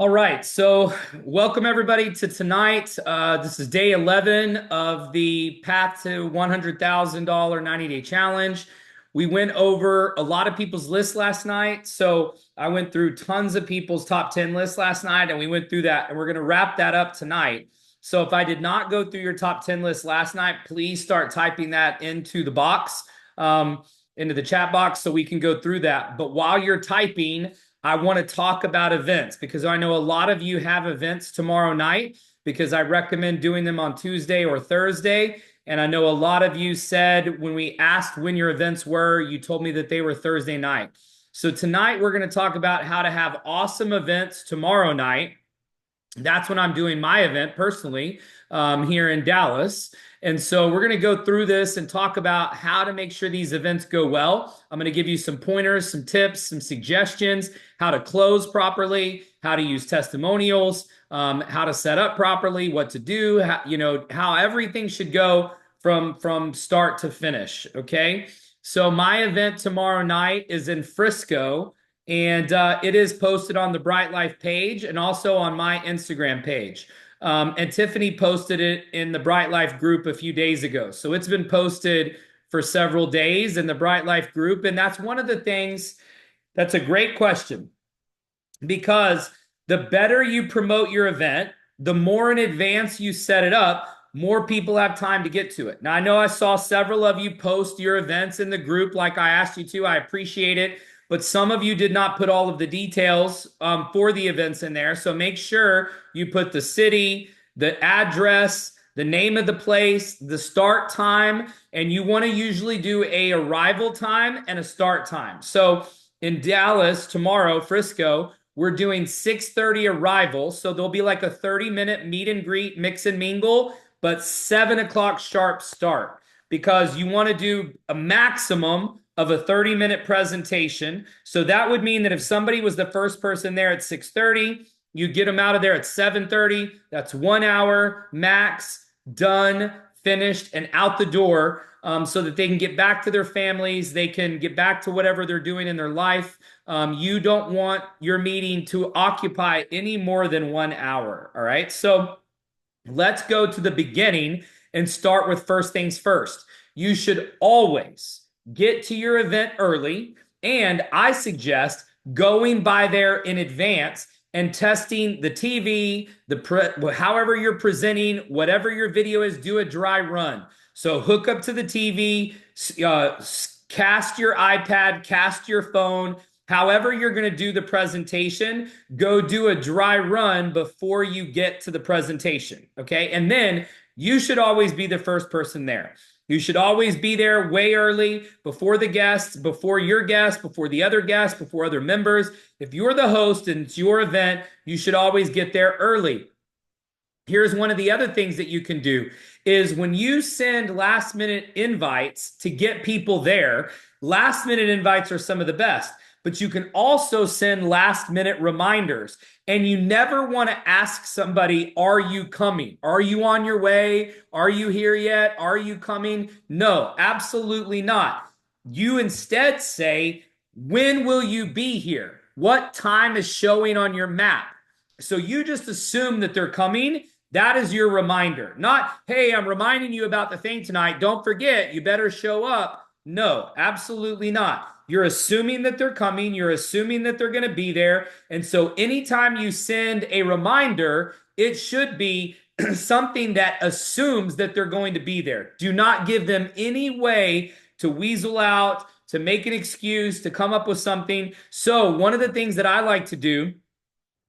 All right, so welcome everybody to tonight. This is day 11 of the Path to $100,000 90-day challenge. We went over a lot of people's lists last night. So I went through tons of people's top 10 lists last night, and we went through that, and we're going to wrap that up tonight. So if I did not go through your top 10 list last night, please start typing that into the box, into the chat box, so we can go through that. But while you're typing, I want to talk about events because I know a lot of you have events tomorrow night because I recommend doing them on Tuesday or Thursday. And I know a lot of you said when we asked when your events were, you told me that they were Thursday night. So tonight we're going to talk about how to have awesome events tomorrow night. That's when I'm doing my event personally here in Dallas. And so we're going to go through this and talk about how to make sure these events go well. I'm going to give you some pointers, some tips, some suggestions, how to close properly, how to use testimonials, how to set up properly, what to do, how everything should go from start to finish. Okay. So my event tomorrow night is in Frisco. And it is posted on the Bright Life page and also on my Instagram page. And Tiffany posted it in the Bright Life group a few days ago. So it's been posted for several days in the Bright Life group. And that's one of the things, that's a great question, because the better you promote your event, the more in advance you set it up, more people have time to get to it. Now, I know I saw several of you post your events in the group like I asked you to. I appreciate it. But some of you did not put all of the details for the events in there. So make sure you put the city, the address, the name of the place, the start time, and you want to usually do a arrival time and a start time. So in Dallas tomorrow, Frisco, we're doing 6:30 arrival. So there'll be like a 30-minute meet and greet, mix and mingle, but 7 o'clock sharp start because you want to do a maximum of a 30-minute presentation. So that would mean that if somebody was the first person there at 6:30, you get them out of there at 7:30. That's 1 hour max, done, finished, and out the door, so that they can get back to their families. They can get back to whatever they're doing in their life. You don't want your meeting to occupy any more than 1 hour. All right. So let's go to the beginning and start with first things first. You should always get to your event early, and I suggest going by there in advance and testing the TV, however you're presenting, whatever your video is, do a dry run. So hook up to the TV, cast your iPad, cast your phone, however you're going to do the presentation, go do a dry run before you get to the presentation. Okay. And then you should always be the first person there. You should always be there way early, before the guests, before your guests, before the other guests, before other members. If you're the host and it's your event, you should always get there early. Here's one of the other things that you can do is when you send last minute invites to get people there, last minute invites are some of the best, but you can also send last minute reminders. And you never want to ask somebody, are you coming? Are you on your way? Are you here yet? Are you coming? No, absolutely not. You instead say, when will you be here? What time is showing on your map? So you just assume that they're coming. That is your reminder. Not, hey, I'm reminding you about the thing tonight. Don't forget, you better show up. No, absolutely not. You're assuming that they're coming. You're assuming that they're going to be there. And so anytime you send a reminder, it should be something that assumes that they're going to be there. Do not give them any way to weasel out, to make an excuse, to come up with something. So one of the things that I like to do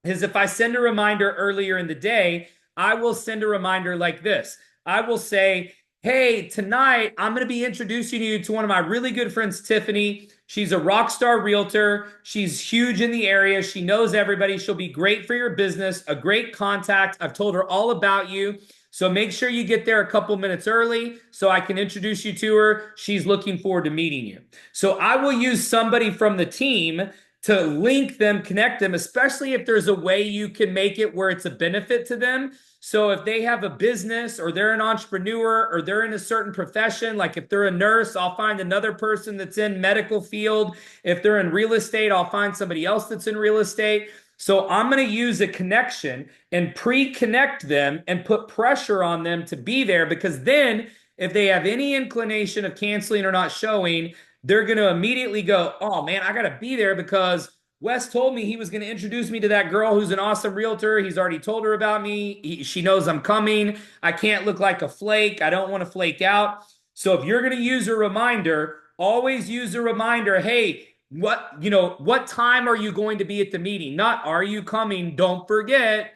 is if I send a reminder earlier in the day, I will send a reminder like this. I will say, hey, tonight I'm going to be introducing you to one of my really good friends, Tiffany. She's a rock star realtor. She's huge in the area. She knows everybody. She'll be great for your business, a great contact. I've told her all about you. So make sure you get there a couple minutes early so I can introduce you to her. She's looking forward to meeting you. So I will use somebody from the team to link them, connect them, especially if there's a way you can make it where it's a benefit to them. So if they have a business or they're an entrepreneur or they're in a certain profession, like if they're a nurse, I'll find another person that's in medical field. If they're in real estate, I'll find somebody else that's in real estate. So I'm going to use a connection and pre-connect them and put pressure on them to be there, because then if they have any inclination of canceling or not showing, they're going to immediately go, oh man, I got to be there because Wes told me he was going to introduce me to that girl who's an awesome realtor. He's already told her about me. She knows I'm coming. I can't look like a flake. I don't want to flake out. So if you're going to use a reminder, always use a reminder. Hey, what time are you going to be at the meeting? Not, are you coming? Don't forget.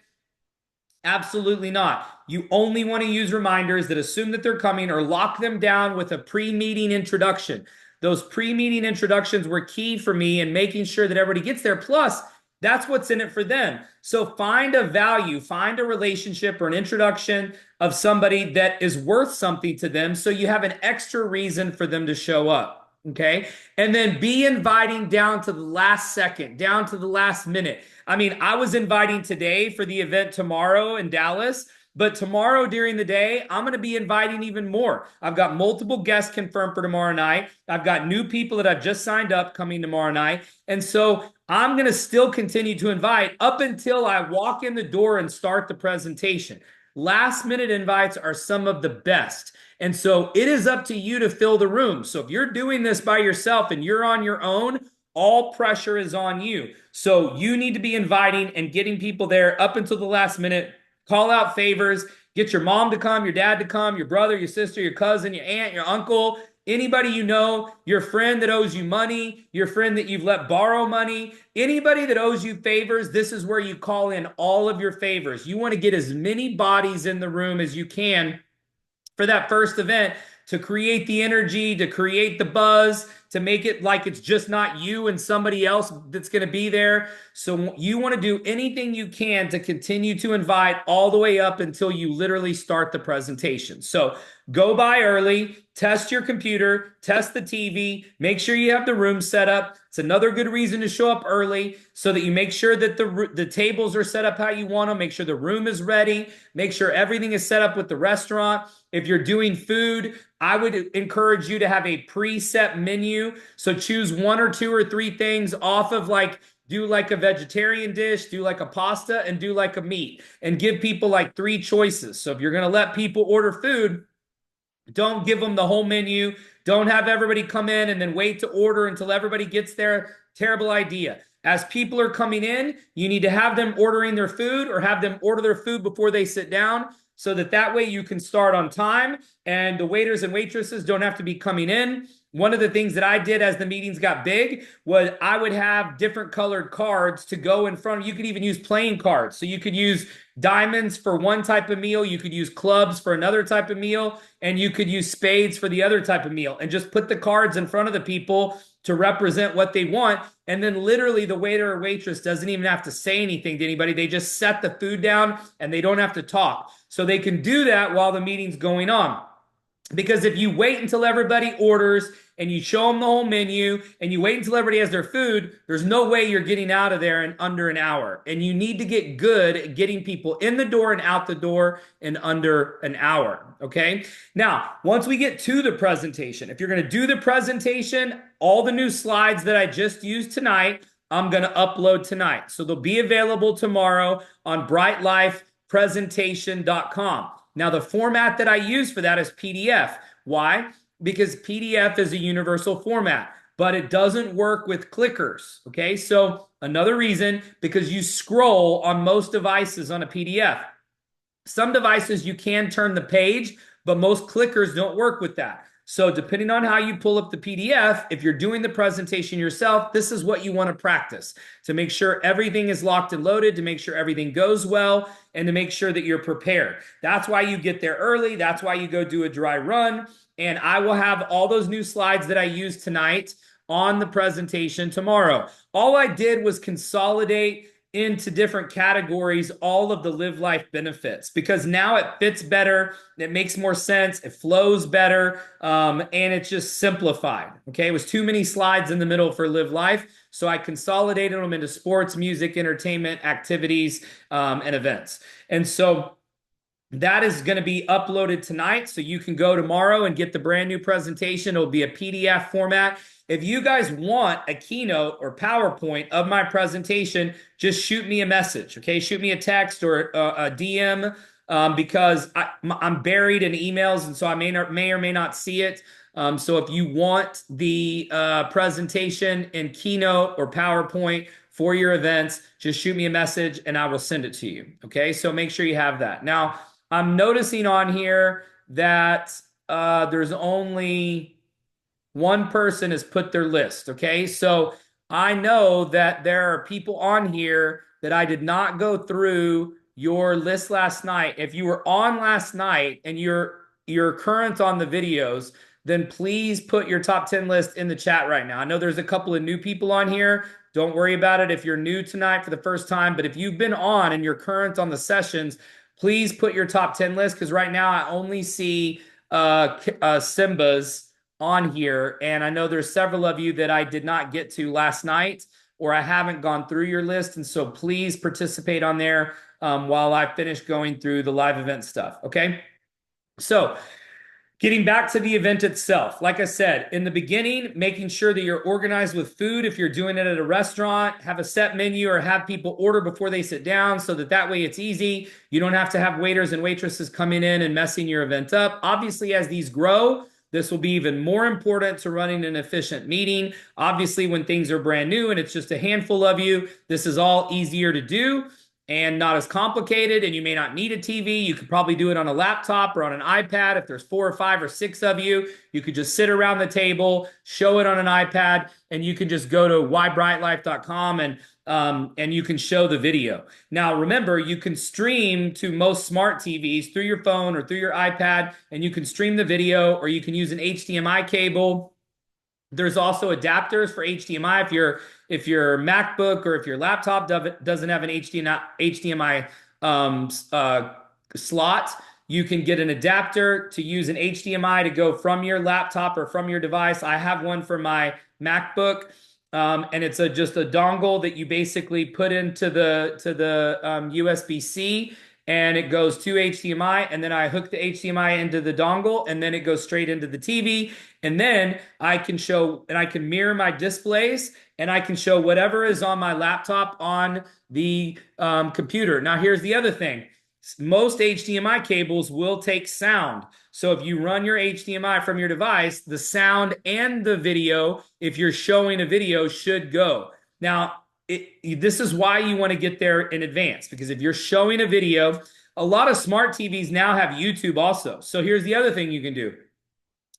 Absolutely not. You only want to use reminders that assume that they're coming, or lock them down with a pre-meeting introduction. Those pre-meeting introductions were key for me in making sure that everybody gets there. Plus, that's what's in it for them. So find a value, find a relationship or an introduction of somebody that is worth something to them, so you have an extra reason for them to show up. Okay. And then be inviting down to the last second, down to the last minute. I mean, I was inviting today for the event tomorrow in Dallas, but tomorrow during the day, I'm going to be inviting even more. I've got multiple guests confirmed for tomorrow night. I've got new people that I've just signed up coming tomorrow night. And so I'm going to still continue to invite up until I walk in the door and start the presentation. Last minute invites are some of the best. And so it is up to you to fill the room. So if you're doing this by yourself and you're on your own, all pressure is on you. So you need to be inviting and getting people there up until the last minute. Call out favors. Get your mom to come, your dad to come, your brother, your sister, your cousin, your aunt, your uncle, anybody you know, your friend that owes you money, your friend that you've let borrow money, anybody that owes you favors. This is where you call in all of your favors. You want to get as many bodies in the room as you can for that first event, to create the energy, to create the buzz, to make it like it's just not you and somebody else that's going to be there. So you want to do anything you can to continue to invite all the way up until you literally start the presentation. So go by early, test your computer, test the TV, make sure you have the room set up. It's another good reason to show up early, so that you make sure that the tables are set up how you want them, make sure the room is ready, make sure everything is set up with the restaurant. If you're doing food, I would encourage you to have a preset menu. So choose one or two or three things off of, like, do like a vegetarian dish, do like a pasta, and do like a meat, and give people like three choices. So if you're going to let people order food, don't give them the whole menu. Don't have everybody come in and then wait to order until everybody gets there. Terrible idea. As people are coming in, you need to have them ordering their food, or have them order their food before they sit down, so that way you can start on time and the waiters and waitresses don't have to be coming in. One of the things that I did as the meetings got big was I would have different colored cards to go in front of. You could even use playing cards. So you could use diamonds for one type of meal, you could use clubs for another type of meal, and you could use spades for the other type of meal, and just put the cards in front of the people to represent what they want. And then literally the waiter or waitress doesn't even have to say anything to anybody. They just set the food down and they don't have to talk. So they can do that while the meeting's going on. Because if you wait until everybody orders and you show them the whole menu and you wait until everybody has their food, there's no way you're getting out of there in under an hour. And you need to get good at getting people in the door and out the door in under an hour. Okay. Now, once we get to the presentation, if you're going to do the presentation, all the new slides that I just used tonight, I'm going to upload tonight. So they'll be available tomorrow on brightlifepresentation.com. Now, the format that I use for that is PDF. Why? Because PDF is a universal format, but it doesn't work with clickers. Okay, so another reason, because you scroll on most devices on a PDF. Some devices you can turn the page, but most clickers don't work with that. So depending on how you pull up the PDF, if you're doing the presentation yourself, this is what you want to practice to make sure everything is locked and loaded, to make sure everything goes well, and to make sure that you're prepared. That's why you get there early. That's why you go do a dry run. And I will have all those new slides that I used tonight on the presentation tomorrow. All I did was consolidate into different categories all of the Live Life benefits, because now it fits better, it makes more sense, it flows better, and it's just simplified. Okay, it was too many slides in the middle for Live Life, So I consolidated them into sports, music, entertainment, activities, and events. And so that is going to be uploaded tonight. So you can go tomorrow and get the brand new presentation. It'll be a PDF format. If you guys want a keynote or PowerPoint of my presentation, just shoot me a message, okay? Shoot me a text or a DM, because I'm buried in emails, and so I may or may not see it. So if you want the presentation in keynote or PowerPoint for your events, just shoot me a message and I will send it to you, okay? So make sure you have that. Now, I'm noticing on here that there's only one person has put their list, okay? So I know that there are people on here that I did not go through your list last night. If you were on last night and you're current on the videos, then please put your top 10 list in the chat right now. I know there's a couple of new people on here. Don't worry about it if you're new tonight for the first time, but if you've been on and you're current on the sessions, please put your top 10 list, because right now I only see Simba's on here, and I know there's several of you that I did not get to last night, or I haven't gone through your list, and so please participate on there while I finish going through the live event stuff, okay? So getting back to the event itself, like I said, in the beginning, making sure that you're organized with food. If you're doing it at a restaurant, have a set menu or have people order before they sit down so that way it's easy. You don't have to have waiters and waitresses coming in and messing your event up. Obviously, as these grow, this will be even more important to running an efficient meeting. Obviously, when things are brand new and it's just a handful of you, this is all easier to do and not as complicated, and you may not need a TV. You could probably do it on a laptop or on an iPad. If there's 4 or 5 or 6 of you, you could just sit around the table, show it on an iPad, and you can just go to whybrightlife.com and you can show the video. Now, remember, you can stream to most smart TVs through your phone or through your iPad, and you can stream the video, or you can use an HDMI cable. There's also adapters for HDMI if your MacBook or if your laptop doesn't have an HDMI slot. You can get an adapter to use an HDMI to go from your laptop or from your device. I have one for my MacBook, and it's just a dongle that you basically put into the USB-C, and it goes to HDMI, and then I hook the HDMI into the dongle, and then it goes straight into the TV, and then I can mirror my displays, and I can show whatever is on my laptop on the computer. Now, here's the other thing. Most HDMI cables will take sound. So if you run your HDMI from your device, the sound and the video, if you're showing a video, should go. Now, this is why you want to get there in advance, because if you're showing a video, a lot of smart TVs now have YouTube also. So here's the other thing you can do.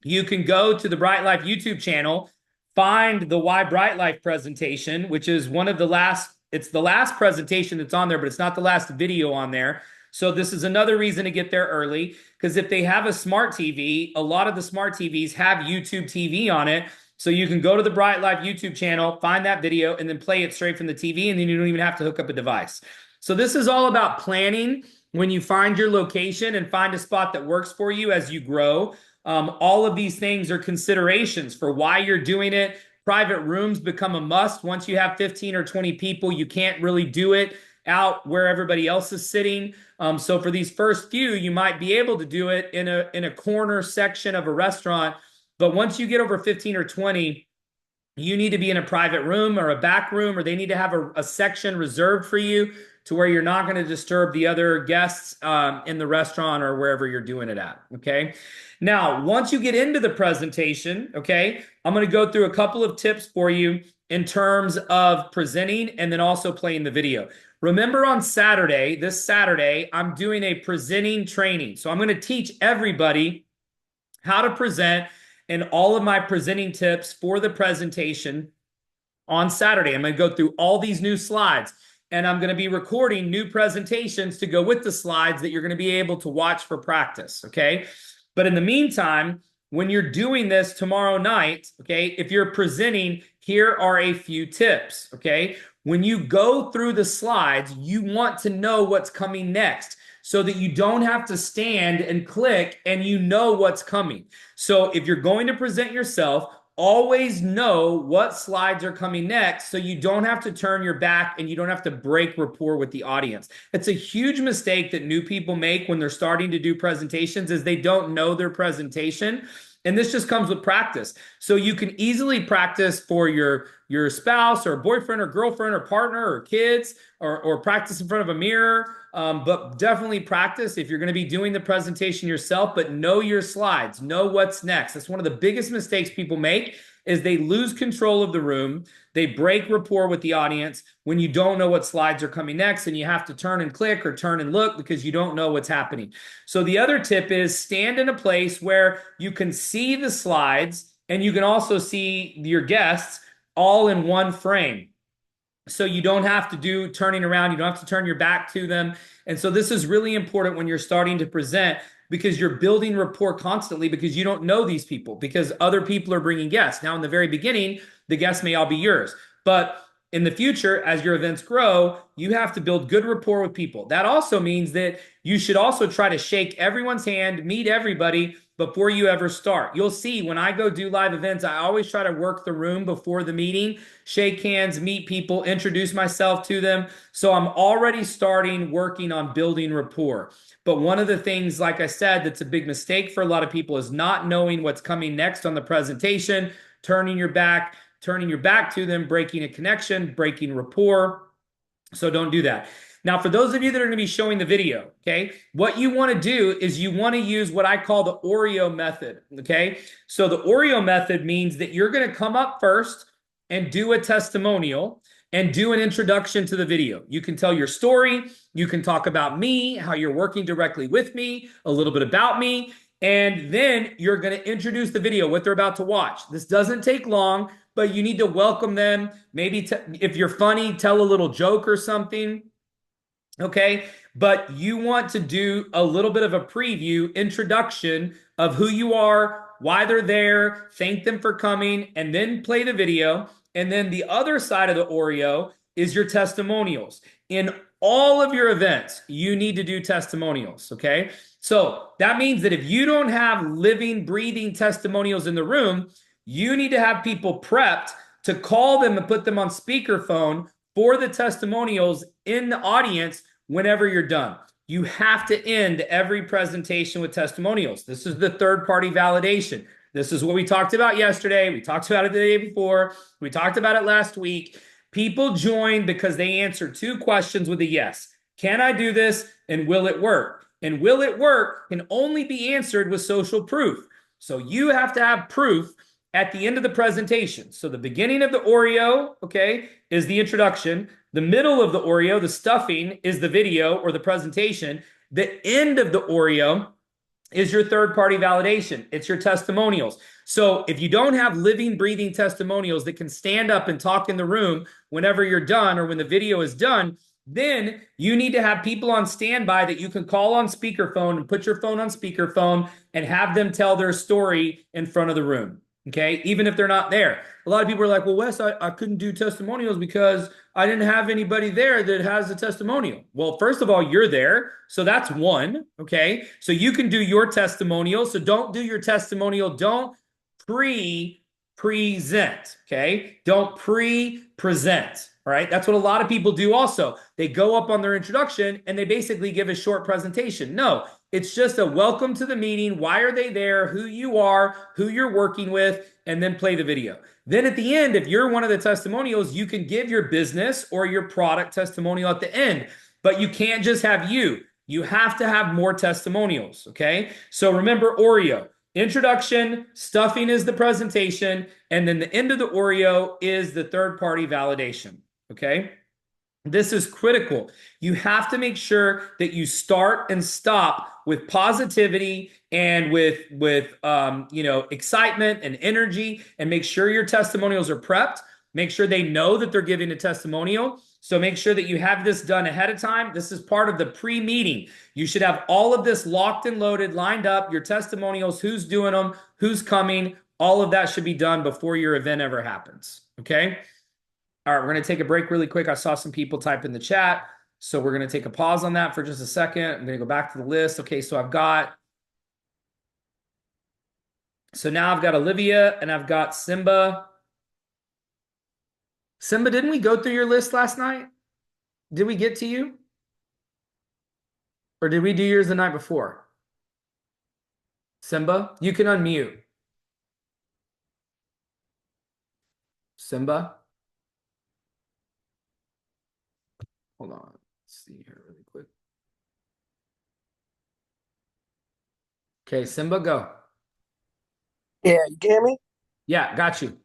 You can go to the Bright Life YouTube channel, find the Why Bright Life presentation, which is it's the last presentation that's on there, but it's not the last video on there. So this is another reason to get there early, because if they have a smart TV, a lot of the smart TVs have YouTube TV on it. So you can go to the Bright Life YouTube channel, find that video, and then play it straight from the TV, and then you don't even have to hook up a device. So this is all about planning when you find your location and find a spot that works for you as you grow. All of these things are considerations for why you're doing it. Private rooms become a must. Once you have 15 or 20 people, you can't really do it out where everybody else is sitting. So for these first few, you might be able to do it in a corner section of a restaurant. But once you get over 15 or 20, you need to be in a private room or a back room, or they need to have a section reserved for you to where you're not going to disturb the other guests in the restaurant or wherever you're doing it at, okay? Now, once you get into the presentation, okay, I'm going to go through a couple of tips for you in terms of presenting and then also playing the video. Remember, on Saturday, this Saturday, I'm doing a presenting training. So I'm going to teach everybody how to present and all of my presenting tips for the presentation on Saturday. I'm going to go through all these new slides, and I'm going to be recording new presentations to go with the slides that you're going to be able to watch for practice, okay? But in the meantime, when you're doing this tomorrow night, okay, if you're presenting, here are a few tips, okay? When you go through the slides, you want to know what's coming next, so that you don't have to stand and click and you know what's coming. So if you're going to present yourself, always know what slides are coming next so you don't have to turn your back and you don't have to break rapport with the audience. It's a huge mistake that new people make when they're starting to do presentations is they don't know their presentation. And this just comes with practice. So you can easily practice for your spouse or boyfriend or girlfriend or partner or kids or practice in front of a mirror. But definitely practice if you're going to be doing the presentation yourself, but know your slides, know what's next. That's one of the biggest mistakes people make is they lose control of the room. They break rapport with the audience when you don't know what slides are coming next and you have to turn and click or turn and look because you don't know what's happening. So the other tip is stand in a place where you can see the slides and you can also see your guests all in one frame. So you don't have to do turning around. You don't have to turn your back to them. And so this is really important when you're starting to present because you're building rapport constantly because you don't know these people because other people are bringing guests. Now, in the very beginning, the guests may all be yours. But in the future, as your events grow, you have to build good rapport with people. That also means that you should also try to shake everyone's hand, meet everybody before you ever start. You'll see when I go do live events, I always try to work the room before the meeting, shake hands, meet people, introduce myself to them. So I'm already starting working on building rapport. But one of the things, like I said, that's a big mistake for a lot of people is not knowing what's coming next on the presentation, turning your back to them, breaking a connection, breaking rapport. So don't do that. Now, for those of you that are going to be showing the video, okay, what you want to do is you want to use what I call the Oreo method, okay? So the Oreo method means that you're going to come up first and do a testimonial and do an introduction to the video. You can tell your story. You can talk about me, how you're working directly with me, a little bit about me, and then you're going to introduce the video, what they're about to watch. This doesn't take long, but you need to welcome them. Maybe if you're funny, tell a little joke or something. Okay, but you want to do a little bit of a preview, introduction of who you are, why they're there, thank them for coming, and then play the video. And then the other side of the Oreo is your testimonials. In all of your events, you need to do testimonials, okay? So that means that if you don't have living, breathing testimonials in the room, you need to have people prepped to call them and put them on speakerphone for the testimonials in the audience whenever you're done. You have to end every presentation with testimonials. This is the third-party validation. This is what we talked about yesterday. We talked about it the day before. We talked about it last week. People join because they answer two questions with a yes. Can I do this? And will it work? And will it work can only be answered with social proof. So you have to have proof at the end of the presentation. So the beginning of the Oreo, okay, is the introduction. The middle of the Oreo, the stuffing, is the video or the presentation. The end of the Oreo is your third-party validation. It's your testimonials. So if you don't have living, breathing testimonials that can stand up and talk in the room whenever you're done or when the video is done, then you need to have people on standby that you can call on speakerphone and put your phone on speakerphone and have them tell their story in front of the room. Okay, even if they're not there. A lot of people are like, well, Wes, I couldn't do testimonials because I didn't have anybody there that has a testimonial. Well, first of all, you're there. So that's one. Okay, so you can do your testimonial. So don't do your testimonial. Don't present. Okay, don't pre-present. All right, that's what a lot of people do also. They go up on their introduction and they basically give a short presentation. No, it's just a welcome to the meeting. Why are they there? Who you are, who you're working with, and then play the video. Then at the end, if you're one of the testimonials, you can give your business or your product testimonial at the end, but you can't just have you. You have to have more testimonials, okay? So remember Oreo. Introduction, stuffing is the presentation, and then the end of the Oreo is the third-party validation, okay? This is critical. You have to make sure that you start and stop with positivity and with excitement and energy, and make sure your testimonials are prepped. Make sure they know that they're giving a testimonial. So make sure that you have this done ahead of time. This is part of the pre-meeting. You should have all of this locked and loaded, lined up, your testimonials, who's doing them, who's coming. All of that should be done before your event ever happens, okay? All right, we're going to take a break really quick. I saw some people type in the chat. So we're going to take a pause on that for just a second. I'm going to go back to the list. Okay, so I've got So now I've got Olivia and I've got Simba. Simba, didn't we go through your list last night? Did we get to you? Or did we do yours the night before? Simba, you can unmute. Simba, hold on. Let's see here really quick. Okay, Simba, go. Yeah, you get me? Yeah, got you.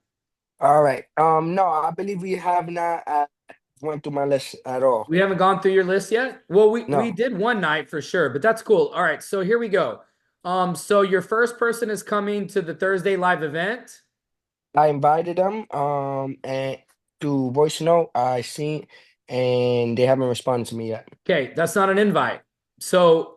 All right. No, I believe we have not went through my list at all. We haven't gone through your list yet? Well, we No, did one night for sure, but that's cool. All right, so here we go. So your first person is coming to the Thursday live event. I invited them and through voice note I seen and they haven't responded to me yet. Okay, that's not an invite. So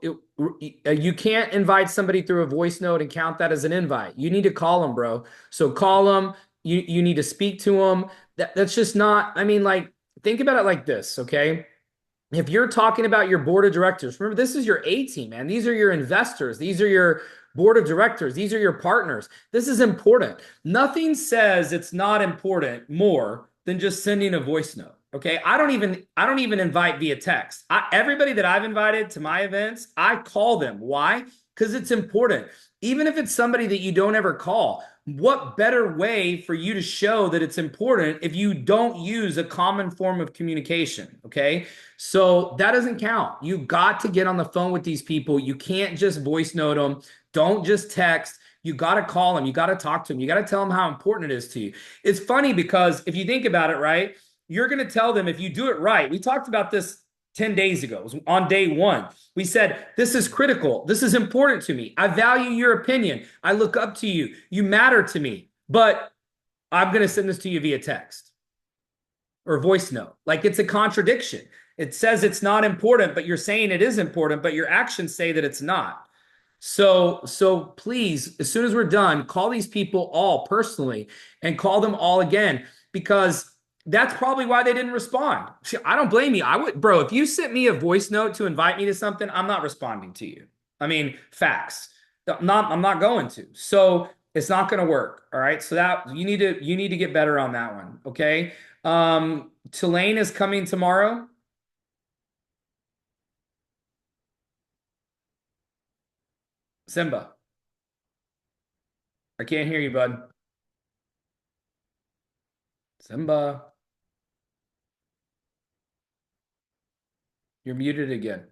you can't invite somebody through a voice note and count that as an invite. You need to call them, bro. So call them. You need to speak to them. That's just not. I mean, like think about it like this, okay? If you're talking about your board of directors, remember this is your A team, man. These are your investors. These are your board of directors. These are your partners. This is important. Nothing says it's not important more than just sending a voice note. Okay. I don't even invite via text. Everybody that I've invited to my events, I call them. Why? Because it's important. Even if it's somebody that you don't ever call, what better way for you to show that it's important if you don't use a common form of communication? Okay. So that doesn't count. You got to get on the phone with these people. You can't just voice note them. Don't just text. You got to call them. You got to talk to them. You got to tell them how important it is to you. It's funny because if you think about it, right, you're going to tell them if you do it right. We talked about this 10 days ago. It was on day one. We said, this is critical. This is important to me. I value your opinion. I look up to you. You matter to me. But I'm going to send this to you via text or voice note. Like it's a contradiction. It says it's not important, but you're saying it is important, but your actions say that it's not. So please, as soon as we're done, call these people all personally and call them all again because that's probably why they didn't respond. See, I don't blame you. I would, bro, if you sent me a voice note to invite me to something, I'm not responding to you. I mean, facts. I'm not going to. So it's not going to work. All right. So that you need to get better on that one. Okay. Tulane is coming tomorrow. Simba, I can't hear you, bud. Simba, you're muted again.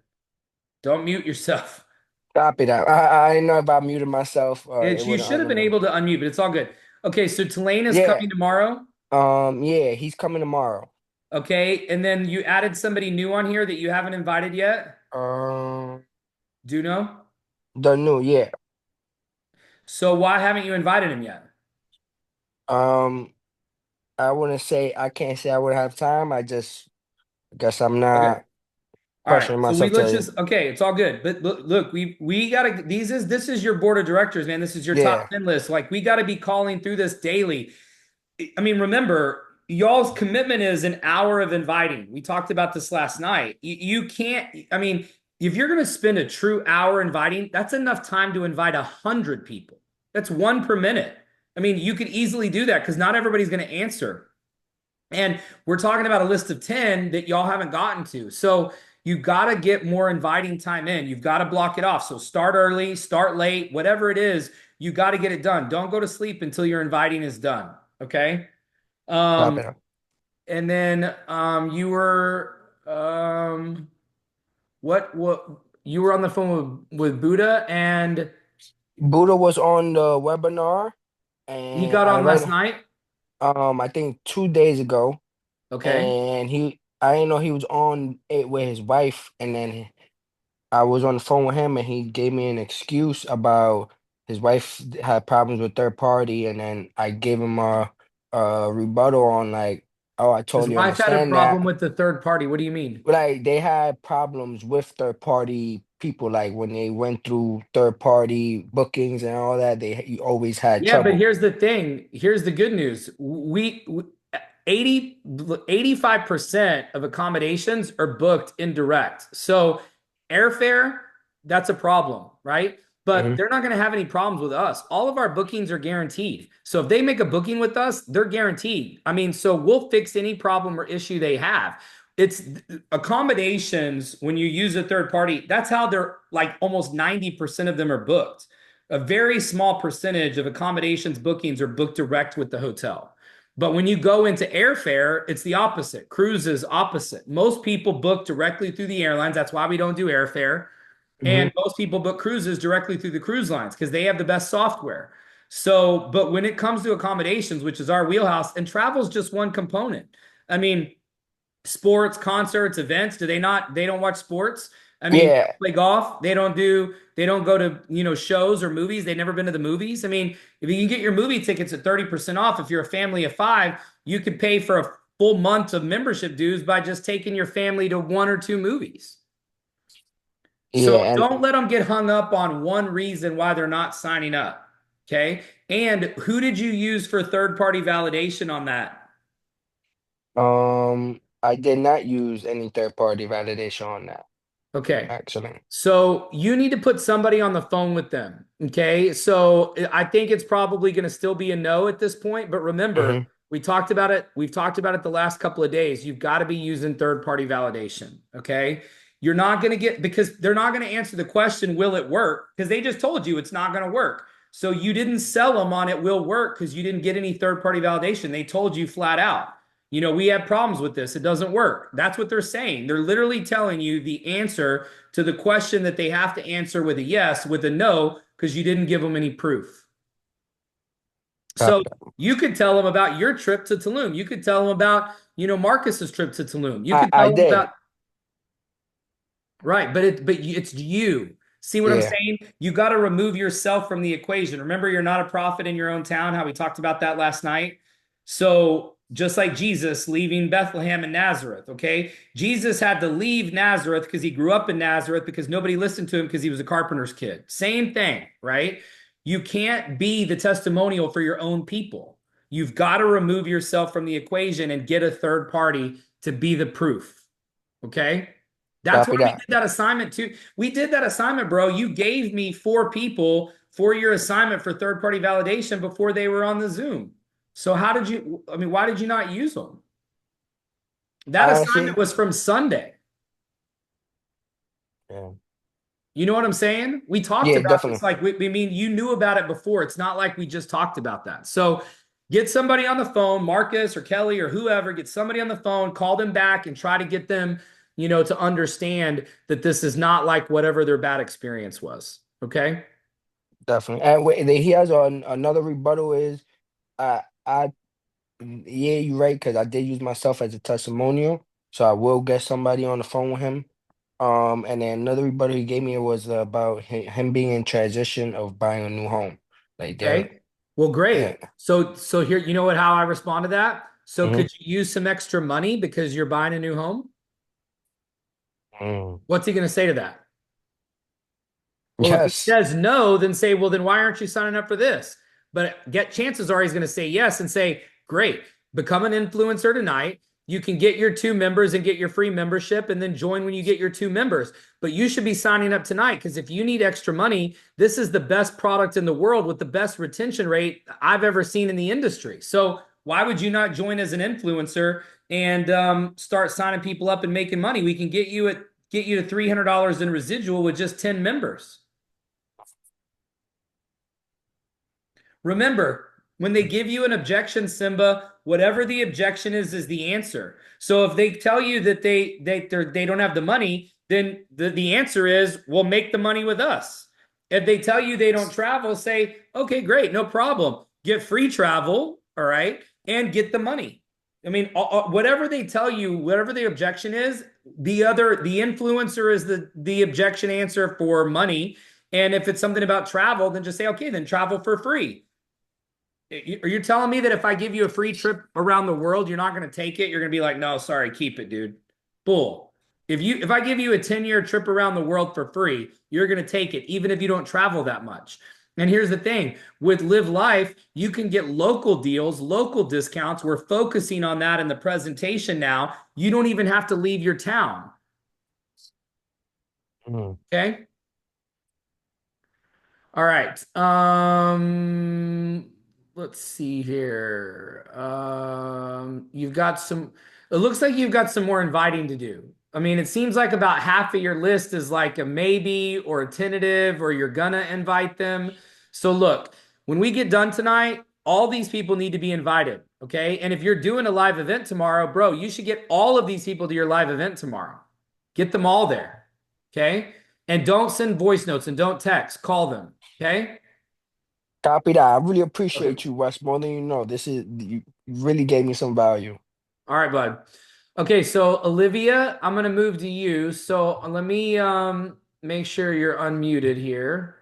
Don't mute yourself. Copy that. I didn't know if I muted myself or it You wouldn't should let have me been know. able to unmute, but it's all good. Okay, so Tulane is Yeah. coming tomorrow. Yeah, he's coming tomorrow. Okay, and then you added somebody new on here that you haven't invited yet. Um Do you know? the new, yeah. So why haven't you invited him yet? Um I wouldn't say I can't say I would have time. I just guess I'm Okay. not All right. pressuring So we myself let's to just okay, it's all good. But look, we gotta this is your board of directors, man. This is your top yeah, 10 list. Like we gotta be calling through this daily. I mean, remember, y'all's commitment is an hour of inviting. We talked about this last night. You can't, I mean, if you're going to spend a true hour inviting, that's enough time to invite 100 people. That's one per minute. I mean, you could easily do that because not everybody's going to answer. And we're talking about a list of 10 that y'all haven't gotten to. So you got to get more inviting time in. You've got to block it off. So start early, start late, whatever it is, you got to get it done. Don't go to sleep until your inviting is done. Okay. copy Um, that. and then you were what you were on the phone with Buddha and Buddha was on the webinar he and got on last night. I think 2 days ago, Okay. and I didn't know he was on it with his wife, and then I was on the phone with him and he gave me an excuse about his wife had problems with third party, and then I gave him a rebuttal on like, oh, I His totally wife had a understand problem that. with the third party. What do you mean? But like they had problems with third party people, like when they went through third party bookings and all that, you always had Yeah, but trouble. here's the thing. Here's the good news. 80, 85% of accommodations are booked indirect. So airfare, that's a problem, right? but Hmm. they're not going to have any problems with us. All of our bookings are guaranteed. So if they make a booking with us, they're guaranteed. I mean, so we'll fix any problem or issue they have. It's accommodations when you use a third party. That's how they're like almost 90% of them are booked. A very small percentage of accommodations bookings are booked direct with the hotel. But when you go into airfare, it's the opposite. Cruises, opposite. Most people book directly through the airlines. That's why we don't do airfare. And Hmm. most people book cruises directly through the cruise lines because they have the best software. So, but when it comes to accommodations, which is our wheelhouse, and travel is just one component. I mean, sports, concerts, events, they don't watch sports? I mean, Yeah. play golf, they don't go to, shows or movies. They've never been to the movies. I mean, if you can get your movie tickets at 30% off, if you're a family of five, you could pay for a full month of membership dues by just taking your family to one or two movies. So Yeah. And don't let them get hung up on one reason why they're not signing up. Okay. And who did you use for third party validation on that? I did not use any third party validation on that, Okay. actually. So you need to put somebody on the phone with them. Okay. So I think it's probably going to still be a no at this point. But remember, Hmm. we talked about it. We've talked about it the last couple of days. You've got to be using third party validation. Okay. You're not going to get, because they're not going to answer the question, will it work? Because they just told you it's not going to work. So you didn't sell them on it will work because you didn't get any third party validation. They told you flat out, we have problems with this. It doesn't work. That's what they're saying. They're literally telling you the answer to the question that they have to answer with a yes, with a no, because you didn't give them any proof. So Copy that. you could tell them about your trip to Tulum. You could tell them about, Marcus's trip to Tulum. You could I tell them did. about, right, but it's you. See what I'm Yeah. saying? You got to remove yourself from the equation. Remember, you're not a prophet in your own town, how we talked about that last night. So, just like Jesus leaving Bethlehem and Nazareth, okay? Jesus had to leave Nazareth because he grew up in Nazareth because nobody listened to him because he was a carpenter's kid. Same thing, right? You can't be the testimonial for your own people. You've got to remove yourself from the equation and get a third party to be the proof, okay? That's why Copy we that. did that assignment too. We did that assignment, bro. You gave me four people for your assignment for third party validation before they were on the Zoom. So I mean, why did you not use them? That assignment Honestly, was from Sunday. yeah. You know what I'm saying? We talked Yeah, about this. definitely. Like, we mean, you knew about it before. It's not like we just talked about that. So get somebody on the phone, Marcus or Kelly or whoever, get somebody on the phone, call them back and try to get them, to understand that this is not like whatever their bad experience was. Okay. Definitely. And wait, he has another rebuttal is I yeah, you're right, because I did use myself as a testimonial. So I will get somebody on the phone with him. And then another rebuttal he gave me was about him being in transition of buying a new home. Like they're Okay. Well, yeah. great. So here, how I respond to that? So Hmm. could you use some extra money because you're buying a new home? Mm. What's he going to say to that? Well, if he Yes, says no, then say, well, then why aren't you signing up for this? But get chances are he's going to say yes and say, great, become an influencer tonight. You can get your two members and get your free membership and then join when you get your two members. But you should be signing up tonight because if you need extra money, this is the best product in the world with the best retention rate I've ever seen in the industry. So why would you not join as an influencer and start signing people up and making money? We can get you to $300 in residual with just 10 members. Remember, when they give you an objection, Simba, whatever the objection is the answer. So if they tell you that they don't have the money, then the answer is, well, make the money with us. If they tell you they don't travel, say, okay, great, no problem. Get free travel, all right, and get the money. I mean, whatever they tell you, whatever the objection is, the influencer is the objection answer for money. And if it's something about travel, then just say, okay, then travel for free. Are you telling me that if I give you a free trip around the world, you're not going to take it? You're going to be like, no, sorry, keep it, dude. Bull. If I give you a 10-year trip around the world for free, you're going to take it, even if you don't travel that much. And here's the thing with Live Life, you can get local deals, local discounts. We're focusing on that in the presentation now. You don't even have to leave your town. mm, Okay. All right. Let's see here. You've got some, it looks like you've got some more inviting to do. I mean, it seems like about half of your list is like a maybe or a tentative, or you're gonna invite them. So look, when we get done tonight, all these people need to be invited. Okay. And if you're doing a live event tomorrow, bro, you should get all of these people to your live event tomorrow. Get them all there. Okay. And don't send voice notes and don't text, call them. Okay. Copy that. I really Okay. appreciate you, Wes. More than you know. You really gave me some value. All right, bud. Okay, so Olivia, I'm gonna move to you. So let me make sure you're unmuted here.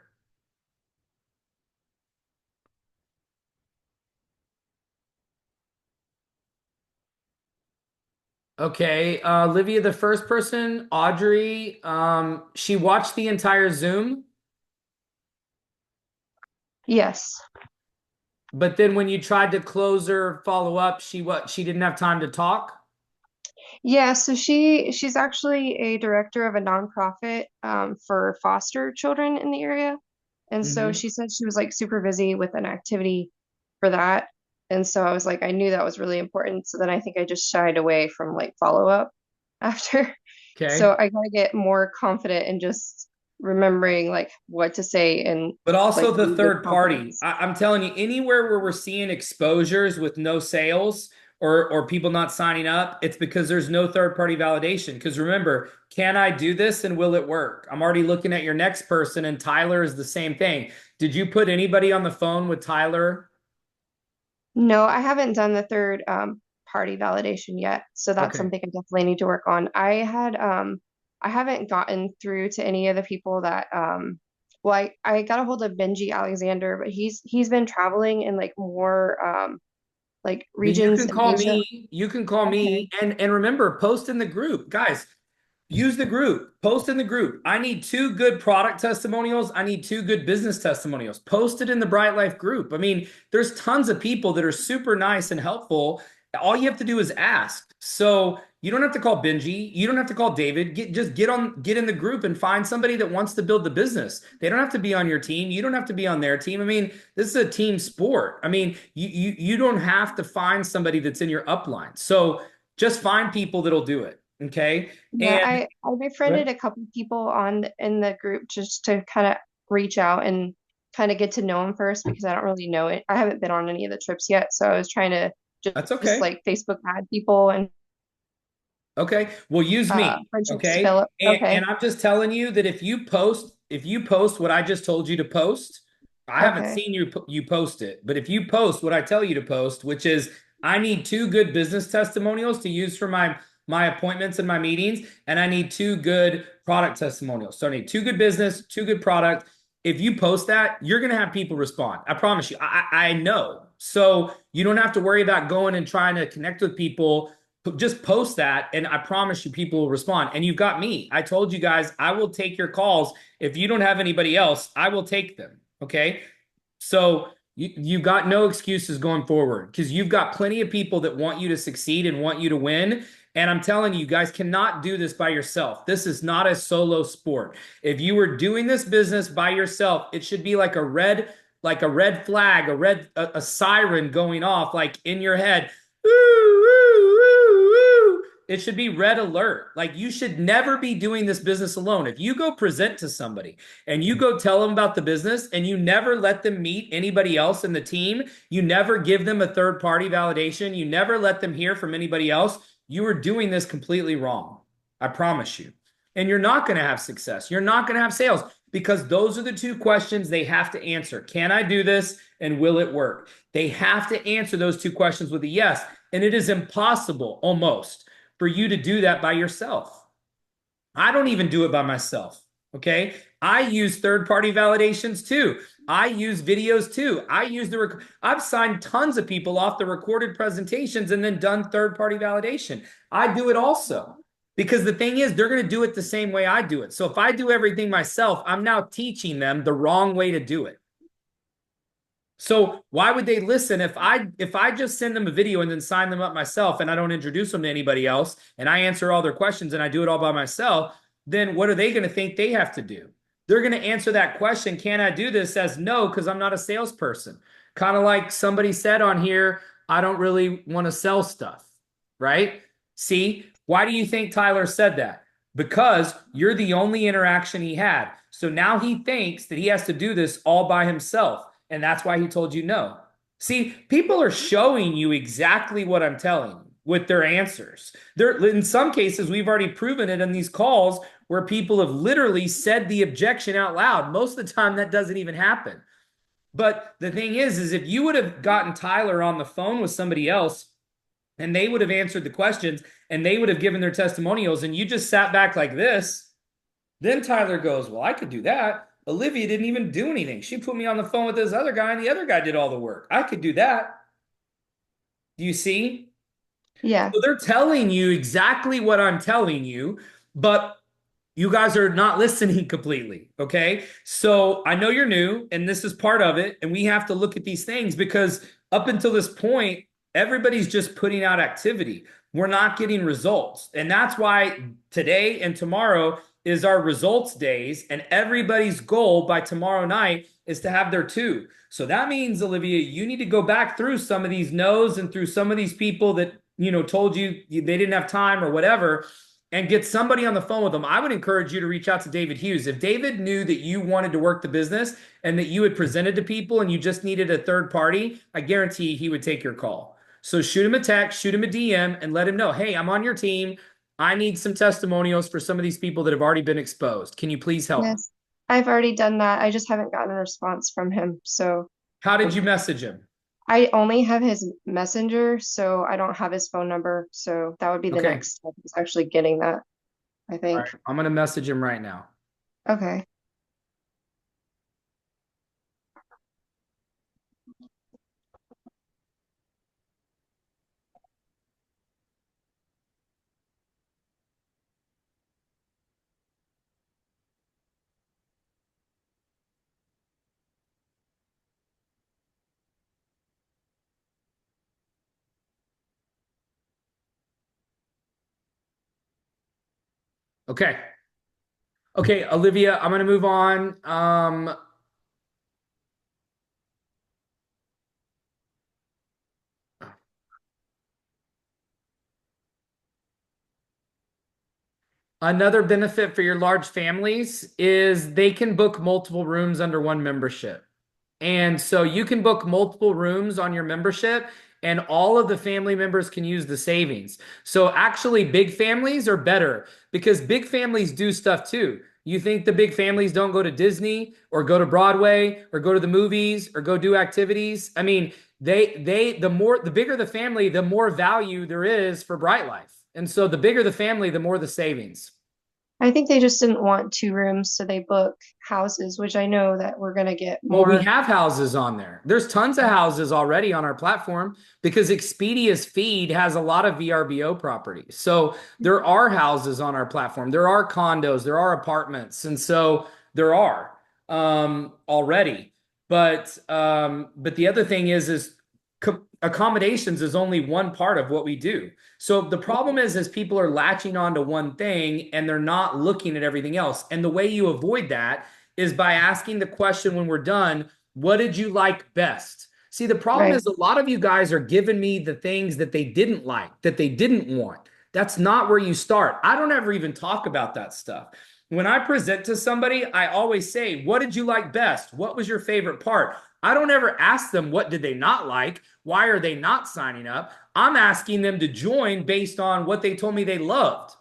Okay, Olivia, the first person, Audrey, she watched the entire Zoom, Yes. but then when you tried to close her follow up, she didn't have time to talk. Yeah, so she's actually a director of a nonprofit for foster children in the area. And so Hmm. she said she was like super busy with an activity for that. And so I was like, I knew that was really important. So then I think I just shied away from like follow up after. So Okay. I gotta get more confident in just remembering like what to say and But also like the really good third party. confidence. I'm telling you, anywhere where we're seeing exposures with no sales or people not signing up, it's because there's no third party validation. Because remember, can I do this and will it work? I'm already looking at your next person, and Tyler is the same thing. Did you put anybody on the phone with Tyler? No, I haven't done the third party validation yet, so that's Okay. something I definitely need to work on. I haven't gotten through to any of the people that well I got a hold of Benji Alexander, but he's been traveling in like more like Then you regions can in call Asia. me. You can call Okay. me. And remember, post in the group. Guys, use the group. Post in the group. I need two good product testimonials. I need two good business testimonials. Post it in the Bright Life group. I mean, there's tons of people that are super nice and helpful. All you have to do is ask. So you don't have to call Benji. You don't have to call David. Just get in the group and find somebody that wants to build the business. They don't have to be on your team. You don't have to be on their team. I mean, this is a team sport. I mean, you don't have to find somebody that's in your upline. So just find people that'll do it. Okay. Yeah, And I befriended a couple people on in the group just to kind of reach out and kind of get to know them first because I don't really know it. I haven't been on any of the trips yet, so I was trying to that's just okay. like Facebook add people and Okay. Well, use me. friendships Okay. develop. And Okay, I'm just telling you that if you post what I just told you to post, I haven't okay. seen you post it, but if you post what I tell you to post, which is I need two good business testimonials to use for my appointments and my meetings, and I need two good product testimonials. So I need two good business, two good product. If you post that, you're gonna have people respond. I promise you. I know. So you don't have to worry about going and trying to connect with people. Just post that, and I promise you people will respond. And you've got me. I told you guys I will take your calls. If you don't have anybody else, I will take them. Okay. So you got no excuses going forward because you've got plenty of people that want you to succeed and want you to win. And I'm telling you, you guys cannot do this by yourself. This is not a solo sport. If you were doing this business by yourself, it should be like a red flag, a siren going off, like in your head. Woo, woo, woo, woo. It should be red alert. Like you should never be doing this business alone. If you go present to somebody and you go tell them about the business and you never let them meet anybody else in the team, you never give them a third party validation, you never let them hear from anybody else, you are doing this completely wrong. I promise you. And you're not going to have success. You're not going to have sales because those are the two questions they have to answer. Can I do this and will it work? They have to answer those two questions with a yes. And it is impossible almost for you to do that by yourself. I don't even do it by myself. Okay. I use third party validations too. I use videos too. I've signed tons of people off the recorded presentations and then done third party validation. I do it also because the thing is, they're going to do it the same way I do it. So if I do everything myself, I'm now teaching them the wrong way to do it. So why would they listen if I just send them a video and then sign them up myself and I don't introduce them to anybody else and I answer all their questions and I do it all by myself, then what are they going to think they have to do? they're going to answer that question, can I do this, as no, because I'm not a salesperson. Kind of like somebody said on here, I don't really want to sell stuff, right? See, why do you think Tyler said that? Because you're the only interaction he had. So now he thinks that he has to do this all by himself. And that's why he told you no. See, people are showing you exactly what I'm telling you with their answers. In some cases, we've already proven it in these calls where people have literally said the objection out loud. Most of the time, that doesn't even happen. But the thing is if you would have gotten Tyler on the phone with somebody else and they would have answered the questions and they would have given their testimonials and you just sat back like this, then Tyler goes, well, I could do that. Olivia didn't even do anything. She put me on the phone with this other guy and the other guy did all the work. I could do that. Do you see? Yeah. So they're telling you exactly what I'm telling you, but you guys are not listening completely. Okay. So I know you're new and this is part of it. And we have to look at these things because up until this point, everybody's just putting out activity. We're not getting results. And that's why today and tomorrow is our results days. And everybody's goal by tomorrow night is to have their 2. So that means, Olivia, you need to go back through some of these no's and through some of these people that, told you they didn't have time or whatever, and get somebody on the phone with them. I would encourage you to reach out to David Hughes. If David knew that you wanted to work the business and that you had presented to people and you just needed a third party, I guarantee he would take your call. So shoot him a text, shoot him a DM, and let him know, hey, I'm on your team. I need some testimonials for some of these people that have already been exposed. Can you please help me? Yes. I've already done that. I just haven't gotten a response from him. So How did you message him? I only have his messenger, so I don't have his phone number. So that would be the Okay. next step, is actually getting that, I All think. right, I'm going to message him right now. Okay. Okay. Okay, Olivia, I'm going to move on. Another benefit for your large families is they can book multiple rooms under one membership. And so you can book multiple rooms on your membership and all of the family members can use the savings. So actually big families are better because big families do stuff too. You think the big families don't go to Disney or go to Broadway or go to the movies or go do activities? I mean, the bigger the family, the more value there is for Bright Life. And so the bigger the family, the more the savings. I think they just didn't want 2 rooms, so they book houses, which I know that we're going to get Well, we more. have houses on there. There's tons of houses already on our platform because Expedia's feed has a lot of VRBO properties. So there are houses on our platform. There are condos, there are apartments. And so there are already. But the other thing is accommodations is only one part of what we do. So the problem is people are latching onto one thing and they're not looking at everything else. And the way you avoid that is by asking the question when we're done, what did you like best? See, the problem is a lot of you guys are giving me the things that they didn't like, that they didn't want. That's not where you start. I don't ever even talk about that stuff. When I present to somebody, I always say, what did you like best? What was your favorite part? I don't ever ask them, what did they not like? Why are they not signing up? I'm asking them to join based on what they told me they loved.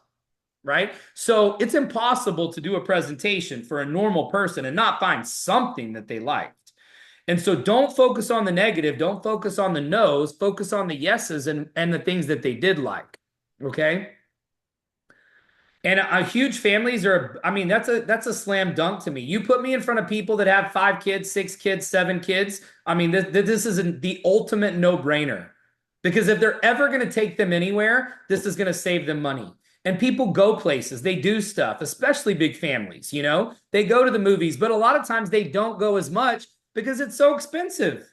Right? So it's impossible to do a presentation for a normal person and not find something that they liked. And so don't focus on the negative. Don't focus on the no's. Focus on the yeses and the things that they did like. Okay? And huge families are, I mean, that's a slam dunk to me. You put me in front of people that have 5 kids, 6 kids, 7 kids. I mean, this is the ultimate no-brainer. Because if they're ever going to take them anywhere, this is going to save them money. And people go places, they do stuff, especially big families, they go to the movies, but a lot of times they don't go as much because it's so expensive.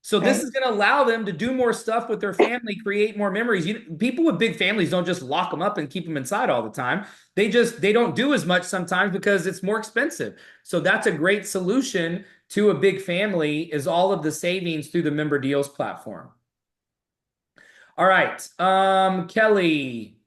So this Right. is going to allow them to do more stuff with their family, create more memories. People with big families don't just lock them up and keep them inside all the time. They don't do as much sometimes because it's more expensive. So that's a great solution to a big family, is all of the savings through the Member Deals platform. All right, Kelly.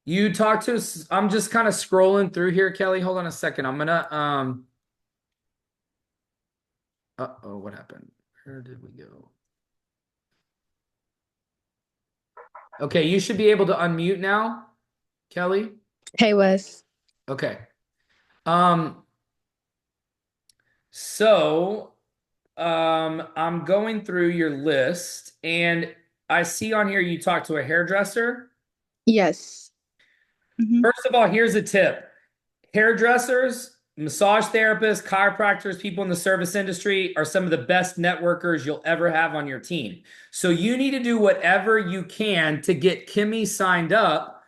You talk to us. I'm just kind of scrolling through here, Kelly. Hold on a second. I'm gonna uh-oh, what happened? Where did we go? Okay, you should be able to unmute now, Kelly. Hey, Wes. Okay. Um, so I'm going through your list and I see on here you talked to a hairdresser. Yes. Mhm. First of all, here's a tip. Hairdressers, massage therapists, chiropractors, people in the service industry are some of the best networkers you'll ever have on your team. So you need to do whatever you can to get Kimmy signed up,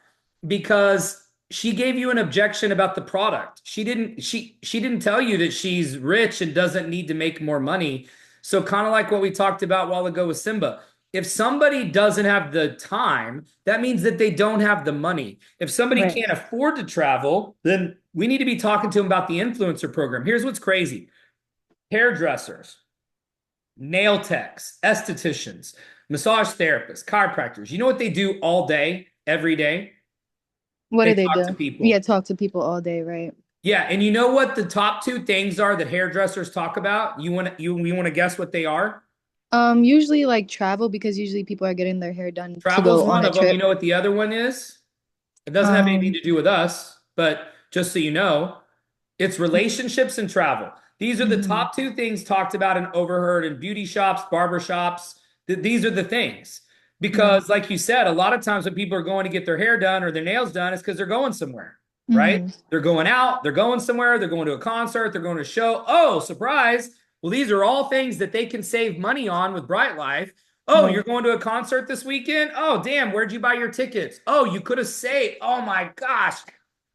because she gave you an objection about the product. She didn't tell you that she's rich and doesn't need to make more money. So kind of like what we talked about a while ago with Simba. If somebody doesn't have the time, that means that they don't have the money. If somebody Right. can't afford to travel, then we need to be talking to them about the influencer program. Here's what's crazy. Hairdressers, nail techs, estheticians, massage therapists, chiropractors. You know what they do all day, every day? What They do they talk do? to people. Yeah, talk to people all day, right? Yeah, and you know what the top two things are that hairdressers talk about? You want to guess what they are? Usually like travel because usually people are getting their hair done to Travel's go on one a of them. You trip. know what the other one is? It doesn't have anything Um, to do with us, but just so you know, it's relationships and travel. These are the mhm. top two things talked about and overheard in beauty shops, barber shops. These are the things. Right. Because, like you said, a lot of times when people are going to get their hair done or their nails done, it's because they're going somewhere, right? Mhm. They're going out, they're going somewhere, they're going to a concert, they're going to a show. Oh, surprise. Well, these are all things that they can save money on with Bright Life. Oh, you're Right. going to a concert this weekend? Oh, damn, where'd you buy your tickets? Oh, you could have saved. Oh my gosh.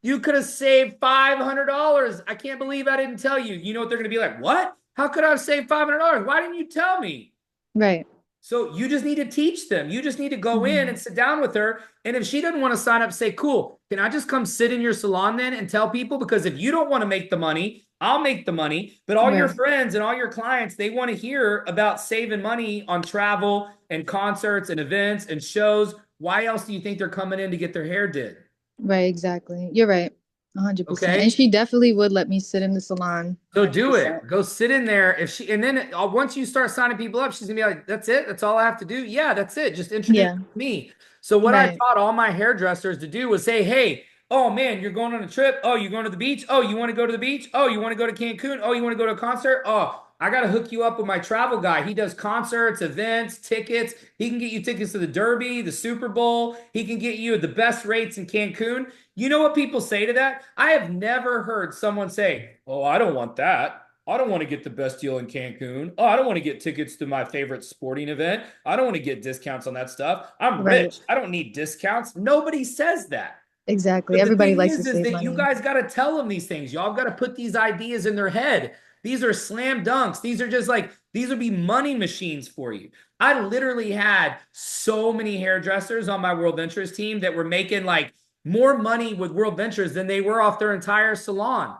You could have saved $500. I can't believe I didn't tell you. You know what they're going to be like? What? How could I have saved $500? Why didn't you tell me? Right. So you just need to teach them. You just need to go in Mhm. and sit down with her. And if she doesn't want to sign up, say, cool, can I just come sit in your salon then and tell people? Because if you don't want to make the money, I'll make the money. But all your Right. friends and all your clients, they want to hear about saving money on travel and concerts and events and shows. Why else do you think they're coming in to get their hair did? Right, exactly. You're right. 100%. And Okay. she definitely would let me sit in the salon. So do 100%. it. Go sit in there. If she, and then once you start signing people up, she's gonna be like, "That's it. That's all I have to do." Yeah, that's it. Just introduce Yeah. me. So what I Right. taught all my hairdressers to do was say, "Hey, oh man, you're going on a trip. Oh, you're going to the beach. Oh, you want to go to the beach. Oh, you want to go to Cancun. Oh, you want to go to a concert. Oh, I gotta hook you up with my travel guy. He does concerts, events, tickets. He can get you tickets to the Derby, the Super Bowl. He can get you the best rates in Cancun." You know what people say to that? I have never heard someone say, "Oh, I don't want that. I don't want to get the best deal in Cancun. Oh, I don't want to get tickets to my favorite sporting event. I don't want to get discounts on that stuff. I'm Right. rich. I don't need discounts." Nobody says that. Exactly. But the Everybody thing likes to is save that you money. guys got to tell them these things. Y'all got to put these ideas in their head. These are slam dunks. These are just like, these would be money machines for you. I literally had so many hairdressers on my World Ventures team that were making like more money with World Ventures than they were off their entire salon.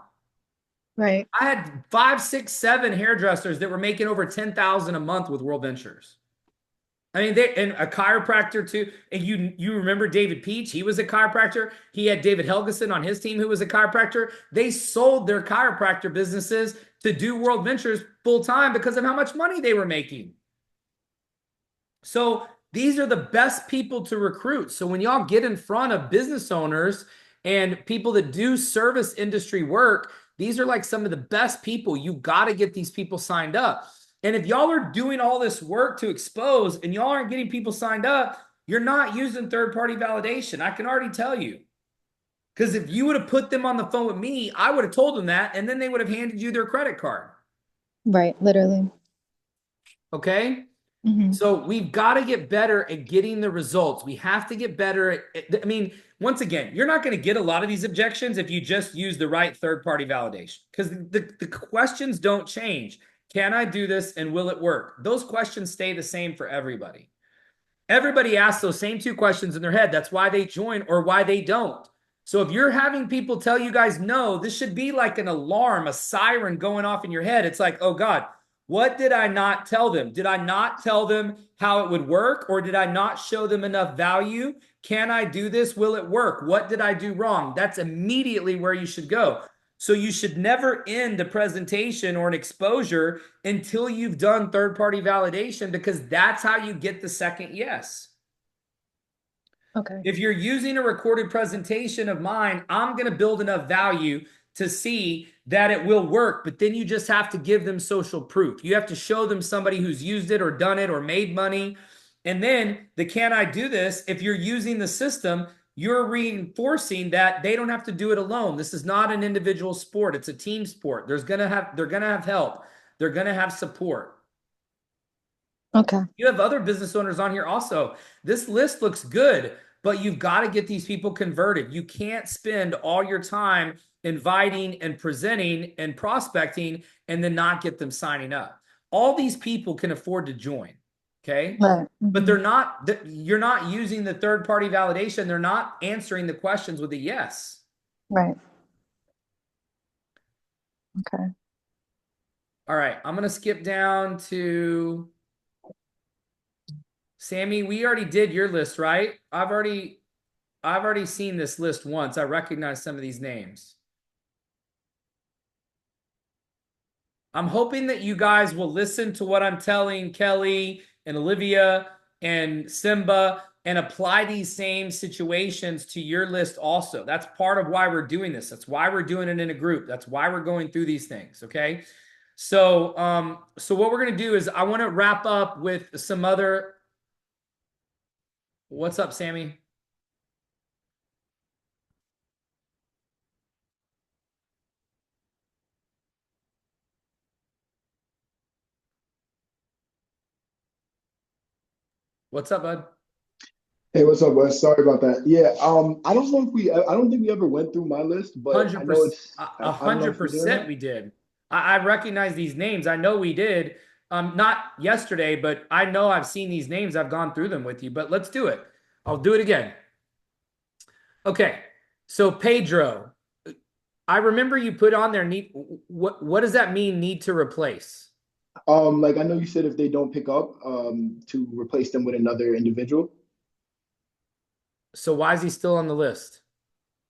Right. I had 5, 6, 7 hairdressers that were making over 10,000 a month with World Ventures. I mean, they, and a chiropractor too. And you remember David Peach? He was a chiropractor. He had David Helgeson on his team, who was a chiropractor. They sold their chiropractor businesses to do World Ventures full time because of how much money they were making. So these are the best people to recruit. So when y'all get in front of business owners and people that do service industry work, these are like some of the best people. You got to get these people signed up. And if y'all are doing all this work to expose and y'all aren't getting people signed up, you're not using third-party validation. I can already tell you. Because if you would have put them on the phone with me, I would have told them that, and then they would have handed you their credit card. Right. Literally. Okay? Mhm. So we've got to get better at getting the results. We have to get better I mean, once again, you're not going to get a lot of these objections if you just use the right third-party validation, because the questions don't change. Can I do this and will it work? Those questions stay the same for everybody. Everybody asks those same two questions in their head. That's why they join or why they don't. So if you're having people tell you guys no, this should be like an alarm, a siren going off in your head. It's like, oh God, what did I not tell them? Did I not tell them how it would work? Or did I not show them enough value? Can I do this? Will it work? What did I do wrong? That's immediately where you should go. So you should never end a presentation or an exposure until you've done third-party validation, because that's how you get the second yes. Okay. If you're using a recorded presentation of mine, I'm going to build enough value to see that it will work, but then you just have to give them social proof. You have to show them somebody who's used it or done it or made money. And then the can I do this? If you're using the system, you're reinforcing that they don't have to do it alone. This is not an individual sport. It's a team sport. They're going to have help. They're going to have support. Okay. You have other business owners on here also. This list looks good, but you've got to get these people converted. You can't spend all your time inviting and presenting and prospecting and then not get them signing up. All these people can afford to join. Okay. Right. But Mhm. they're not, you're not using the third party validation. They're not answering the questions with a yes. Right. Okay. All right. I'm going to skip down to Sammy. We already did your list, right? I've already seen this list once. I recognize some of these names. I'm hoping that you guys will listen to what I'm telling Kelly and Olivia and Simba and apply these same situations to your list also. That's part of why we're doing this. That's why we're doing it in a group. That's why we're going through these things, okay? So what we're going to do is I want to wrap up with some other. What's up, Sammy? What's up, bud? Hey, what's up, Wes? Sorry about that. Yeah, I don't know if I don't think we ever went through my list, but I know 100%, I don't know if we're doing 100% that. we did. I recognize these names. I know we did. Not yesterday, but I know I've seen these names. I've gone through them with you, but let's do it. I'll do it again. Okay. So Pedro, I remember you put on there what does that mean, need to replace? Like I know you said if they don't pick up, to replace them with another individual. So why is he still on the list?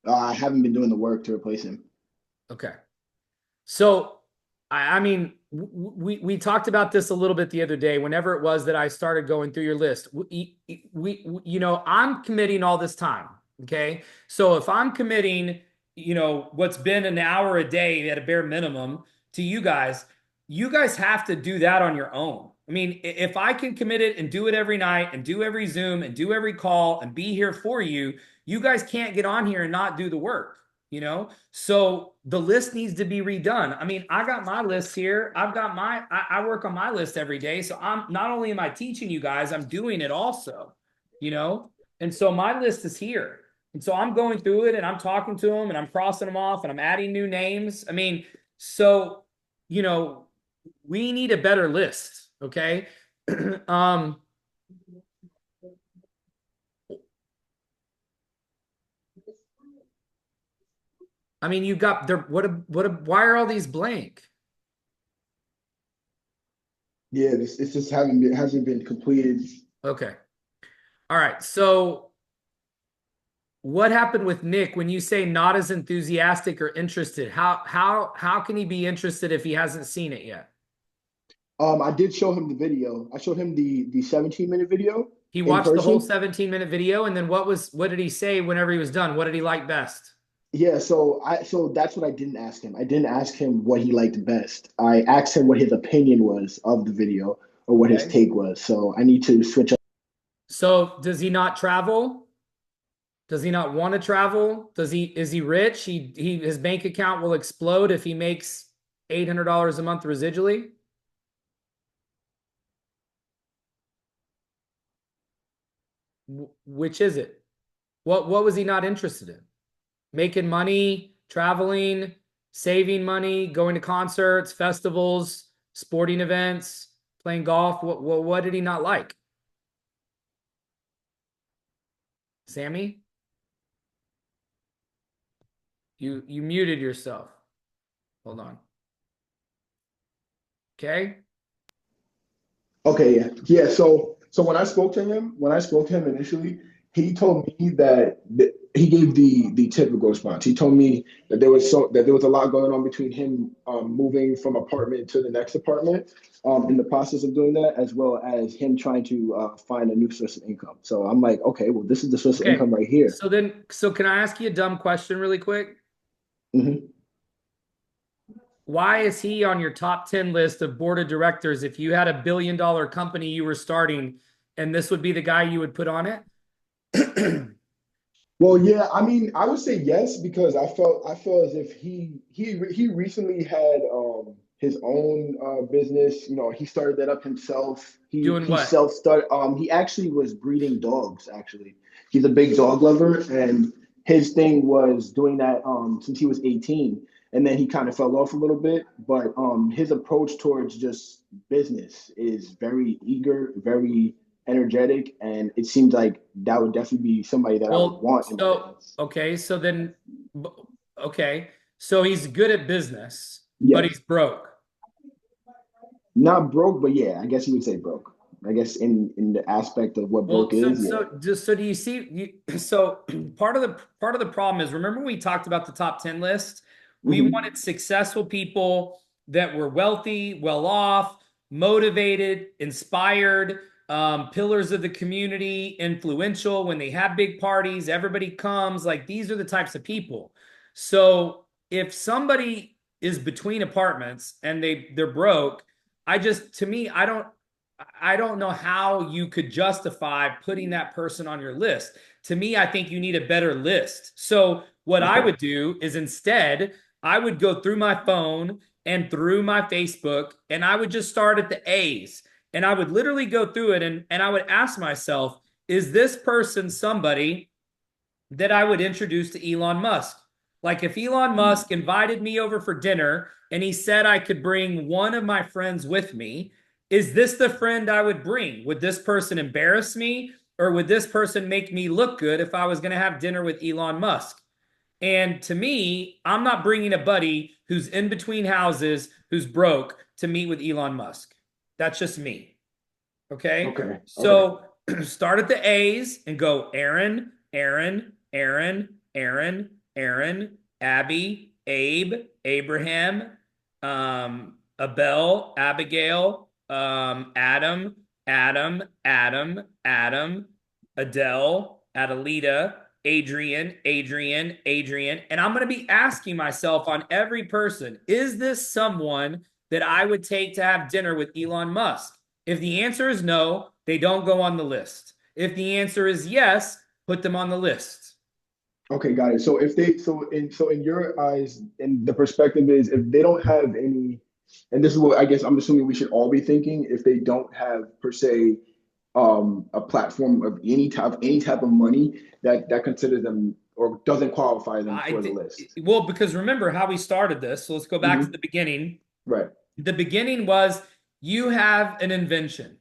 I haven't been doing the work to replace him. Okay. So, I mean, we talked about this a little bit the other day, whenever it was that I started going through your list. I'm committing all this time. Okay. So if I'm committing, what's been an hour a day at a bare minimum to you guys have to do that on your own. I mean, if I can commit it and do it every night and do every Zoom and do every call and be here for you, you guys can't get on here and not do the work. So the list needs to be redone. I mean, I got my list here. I work on my list every day. So I'm not only am I teaching you guys, I'm doing it also, and so my list is here. And so I'm going through it and I'm talking to them and I'm crossing them off and I'm adding new names. I mean, so, we need a better list. Okay. I mean, you've got there. Why are all these blank? Yeah, it's just hasn't been completed. Okay. All right. So what happened with Nick when you say not as enthusiastic or interested? How can he be interested if he hasn't seen it yet? I did show him the video. I showed him the 17-minute video He in watched the whole person. 17-minute video, and then what did he say whenever he was done? What did he like best? Yeah, so that's what I didn't ask him. I didn't ask him what he liked best. I asked him what his opinion was of the video or what his Okay. take was. So I need to switch up. So does he not travel? Does he not want to travel? Is he rich? His bank account will explode if he makes $800 a month residually. Which is it? What was he not interested in? Making money, traveling, saving money, going to concerts, festivals, sporting events, playing golf. What did he not like? Sammy? You muted yourself. Hold on. Okay. Okay, yeah. So when I spoke to him initially, he told me that he gave the typical response. He told me that there was a lot going on between him moving from apartment to the next apartment, in the process of doing that, as well as him trying to find a new source of income. So I'm like, okay, well, this is the source of Okay. income right here. So can I ask you a dumb question really quick? hmm Why is he on your top 10 list of board of directors if you had a $1 billion company you were starting and this would be the guy you would put on it? Well, yeah, I mean, I would say yes because I felt as if he recently had his own business. You know, he started that up himself. Doing He what? self started. He actually was breeding dogs. Actually, he's a big dog lover, and his thing was doing that since he was 18, and then he kind of fell off a little bit. But his approach towards just business is very eager, very energetic, and it seems like that would definitely be somebody that I would Well, want in my business. okay, so then, okay, so he's good at business, but Yes, he's broke. not broke, but yeah, I guess you would say broke. I guess in the aspect of what Well, broke is, yeah. so do you see? So part of the problem is, remember we talked about the top 10 list? We hmm wanted successful people that were wealthy, well off, motivated, inspired, pillars of the community, influential. When they have big parties, everybody comes. Like these are the types of people. So if somebody is between apartments and they're broke, to me, I don't know how you could justify putting that person on your list. To me, I think you need a better list. So, what I Okay. would do is instead, I would go through my phone and through my Facebook, and I would just start at the A's. And I would literally go through it and I would ask myself, is this person somebody that I would introduce to Elon Musk? Like if Elon Musk invited me over for dinner and he said I could bring one of my friends with me, is this the friend I would bring? Would this person embarrass me or would this person make me look good if I was going to have dinner with Elon Musk? And to me, I'm not bringing a buddy who's in between houses, who's broke to meet with Elon Musk. That's just me. Okay. Okay. Okay. So start at the A's and go Aaron, Aaron, Aaron, Aaron, Aaron, Abby, Abe, Abraham, Abel, Abigail, Adam, Adam, Adam, Adam, Adele, Adelita, Adrian, Adrian, Adrian. And I'm going to be asking myself on every person, is this someone that I would take to have dinner with Elon Musk? If the answer is no, they don't go on the list. If the answer is yes, put them on the list. Okay, got it. So if they so in your eyes, and the perspective is if they don't have any, and this is what I guess I'm assuming we should all be thinking, if they don't have per se a platform of any type of money that considers them or doesn't qualify them for the list. Well, because remember how we started this. So let's go back to hmm the beginning. Right. The beginning was you have an invention.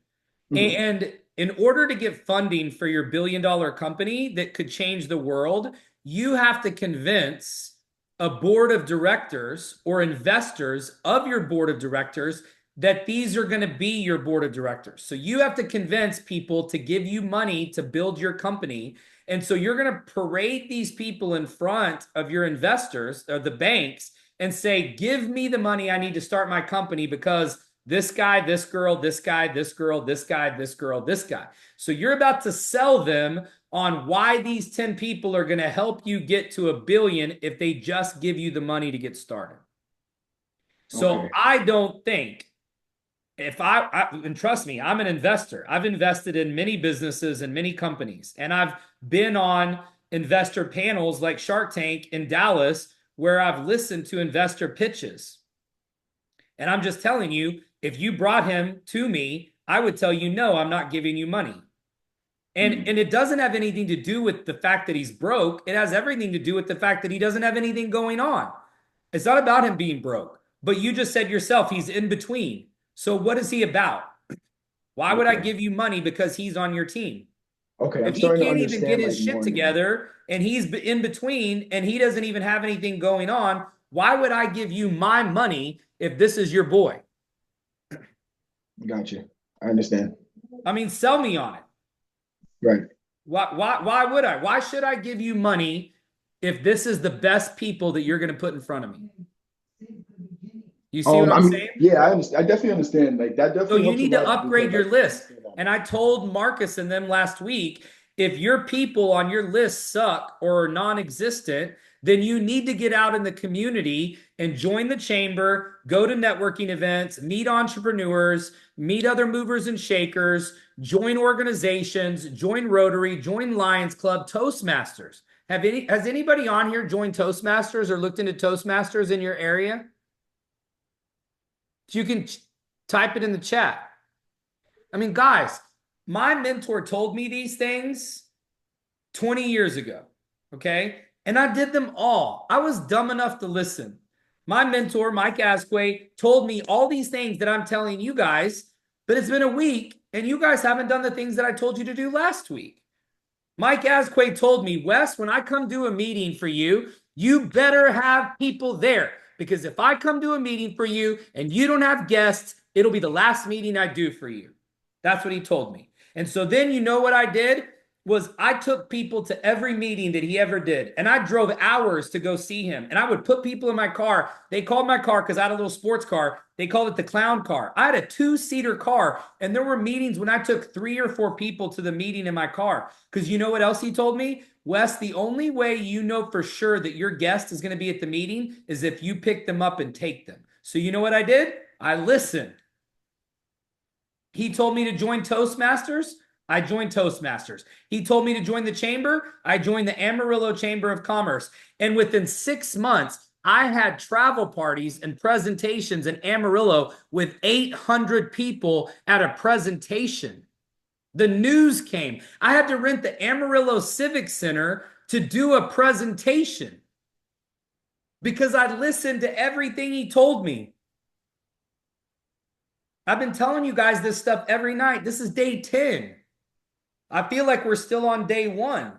hmm And in order to get funding for your $1 billion company that could change the world, you have to convince a board of directors or investors of your board of directors that these are going to be your board of directors. So you have to convince people to give you money to build your company. And so you're going to parade these people in front of your investors or the banks and say, give me the money I need to start my company because this guy, this girl, this guy, this girl, this guy, this girl, this guy. So you're about to sell them on why these 10 people are going to help you get to $1 billion if they just give you the money to get started. So Okay. I don't think and trust me, I'm an investor. I've invested in many businesses and many companies, and I've been on investor panels like Shark Tank in Dallas where I've listened to investor pitches. And I'm just telling you, if you brought him to me, I would tell you, no, I'm not giving you money. And it doesn't have anything to do with the fact that he's broke. It has everything to do with the fact that he doesn't have anything going on. It's not about him being broke. But you just said yourself, he's in between. So what is he about? Why would I Okay. give you money because he's on your team? Okay, I'm If he starting to can't even get understand his like shit more now. together and he's in between and he doesn't even have anything going on, why would I give you my money if this is your boy? Gotcha. I understand. I mean, sell me on it. Right. Why would I? Why should I give you money if this is the best people that you're going to put in front of me? You see what I I'm mean, saying? yeah, I understand. I definitely understand. Like that So definitely you helps a need to lot upgrade because, your like, list. And I told Marcus and them last week, if your people on your list suck or are non-existent, then you need to get out in the community and join the chamber, go to networking events, meet entrepreneurs, meet other movers and shakers, join organizations, join Rotary, join Lions Club, Toastmasters. Has anybody on here joined Toastmasters or looked into Toastmasters in your area? You can type it in the chat. I mean, guys, my mentor told me these things 20 years ago, okay? And I did them all. I was dumb enough to listen. My mentor, Mike Asquay, told me all these things that I'm telling you guys, but it's been a week and you guys haven't done the things that I told you to do last week. Mike Asquay told me, Wes, when I come do a meeting for you, you better have people there. Because if I come to a meeting for you and you don't have guests, it'll be the last meeting I do for you. That's what he told me. And so then you know what I did? Was I took people to every meeting that he ever did. And I drove hours to go see him. And I would put people in my car. They called my car because I had a little sports car. They called it the clown car. I had a 2-seater car. And there were meetings when I took 3 or 4 people to the meeting in my car. Because you know what else he told me? Wes, the only way you know for sure that your guest is going to be at the meeting is if you pick them up and take them. So you know what I did? I listened. He told me to join Toastmasters. I joined Toastmasters. He told me to join the chamber. I joined the Amarillo Chamber of Commerce. And within 6 months, I had travel parties and presentations in Amarillo with 800 people at a presentation. The news came. I had to rent the Amarillo Civic Center to do a presentation because I listened to everything he told me. I've been telling you guys this stuff every night. This is day 10. I feel like we're still on day 1.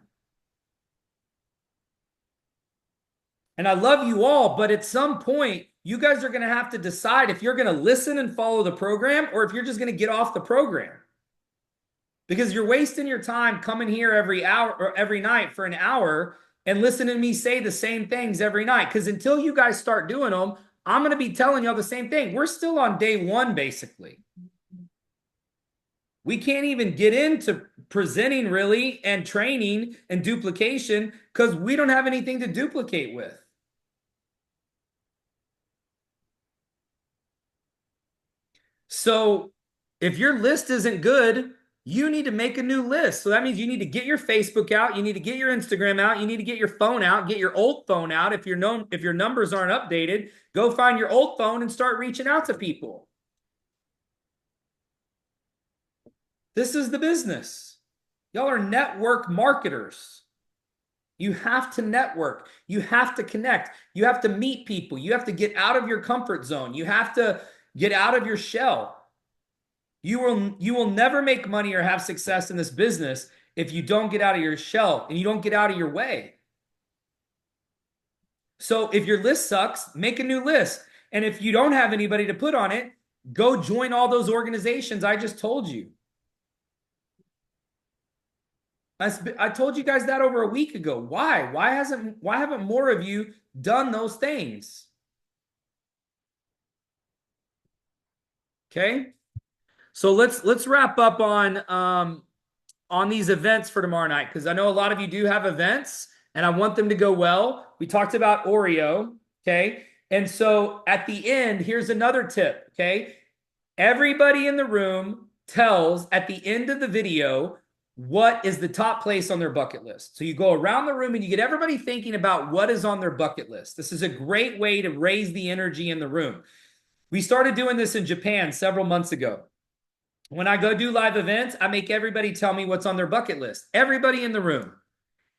And I love you all, but at some point, you guys are going to have to decide if you're going to listen and follow the program or if you're just going to get off the program. Because you're wasting your time coming here every hour or every night for an hour and listening to me say the same things every night. Because until you guys start doing them, I'm going to be telling y'all the same thing. We're still on day 1, basically. We can't even get into presenting really and training and duplication because we don't have anything to duplicate with. So if your list isn't good, you need to make a new list. So that means you need to get your Facebook out, you need to get your Instagram out, you need to get your phone out, get your old phone out. If your numbers aren't updated, go find your old phone and start reaching out to people. This is the business. Y'all are network marketers. You have to network. You have to connect. You have to meet people. You have to get out of your comfort zone. You have to get out of your shell. You will never make money or have success in this business if you don't get out of your shell and you don't get out of your way. So if your list sucks, make a new list. And if you don't have anybody to put on it, go join all those organizations I just told you. I told you guys that over a week ago. Why? Why haven't more of you done those things? Okay. So let's wrap up on these events for tomorrow night, because I know a lot of you do have events and I want them to go well. We talked about Oreo, okay? And so at the end, here's another tip, okay? Everybody in the room tells at the end of the video what is the top place on their bucket list. So you go around the room and you get everybody thinking about what is on their bucket list. This is a great way to raise the energy in the room. We started doing this in Japan several months ago. When I go do live events, I make everybody tell me what's on their bucket list. Everybody in the room.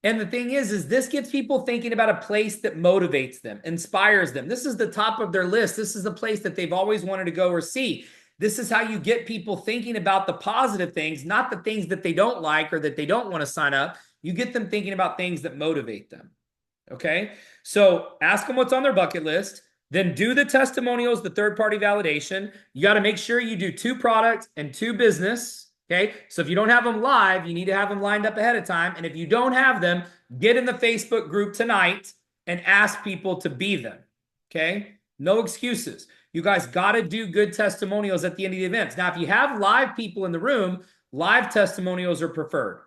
And the thing is this gets people thinking about a place that motivates them, inspires them. This is the top of their list. This is the place that they've always wanted to go or see. This is how you get people thinking about the positive things, not the things that they don't like or that they don't want to sign up. You get them thinking about things that motivate them. Okay. So ask them what's on their bucket list. Then do the testimonials, the third-party validation. You got to make sure you do 2 products and 2 business. Okay. So if you don't have them live, you need to have them lined up ahead of time. And if you don't have them, get in the Facebook group tonight and ask people to be them. Okay. No excuses. You guys got to do good testimonials at the end of the events. Now, if you have live people in the room, live testimonials are preferred.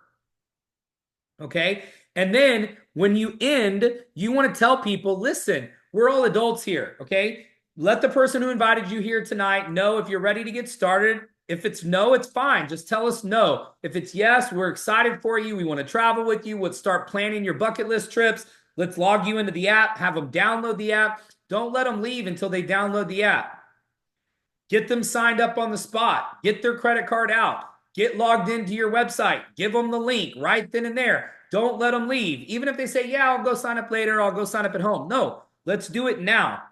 Okay. And then when you end, you want to tell people, listen, we're all adults here. Okay. Let the person who invited you here tonight know if you're ready to get started. If it's no, it's fine. Just tell us no. If it's yes, we're excited for you. We want to travel with you. Let's start planning your bucket list trips. Let's log you into the app, have them download the app. Don't let them leave until they download the app. Get them signed up on the spot. Get their credit card out. Get logged into your website. Give them the link right then and there. Don't let them leave. Even if they say, yeah, I'll go sign up later. I'll go sign up at home. No, let's do it now.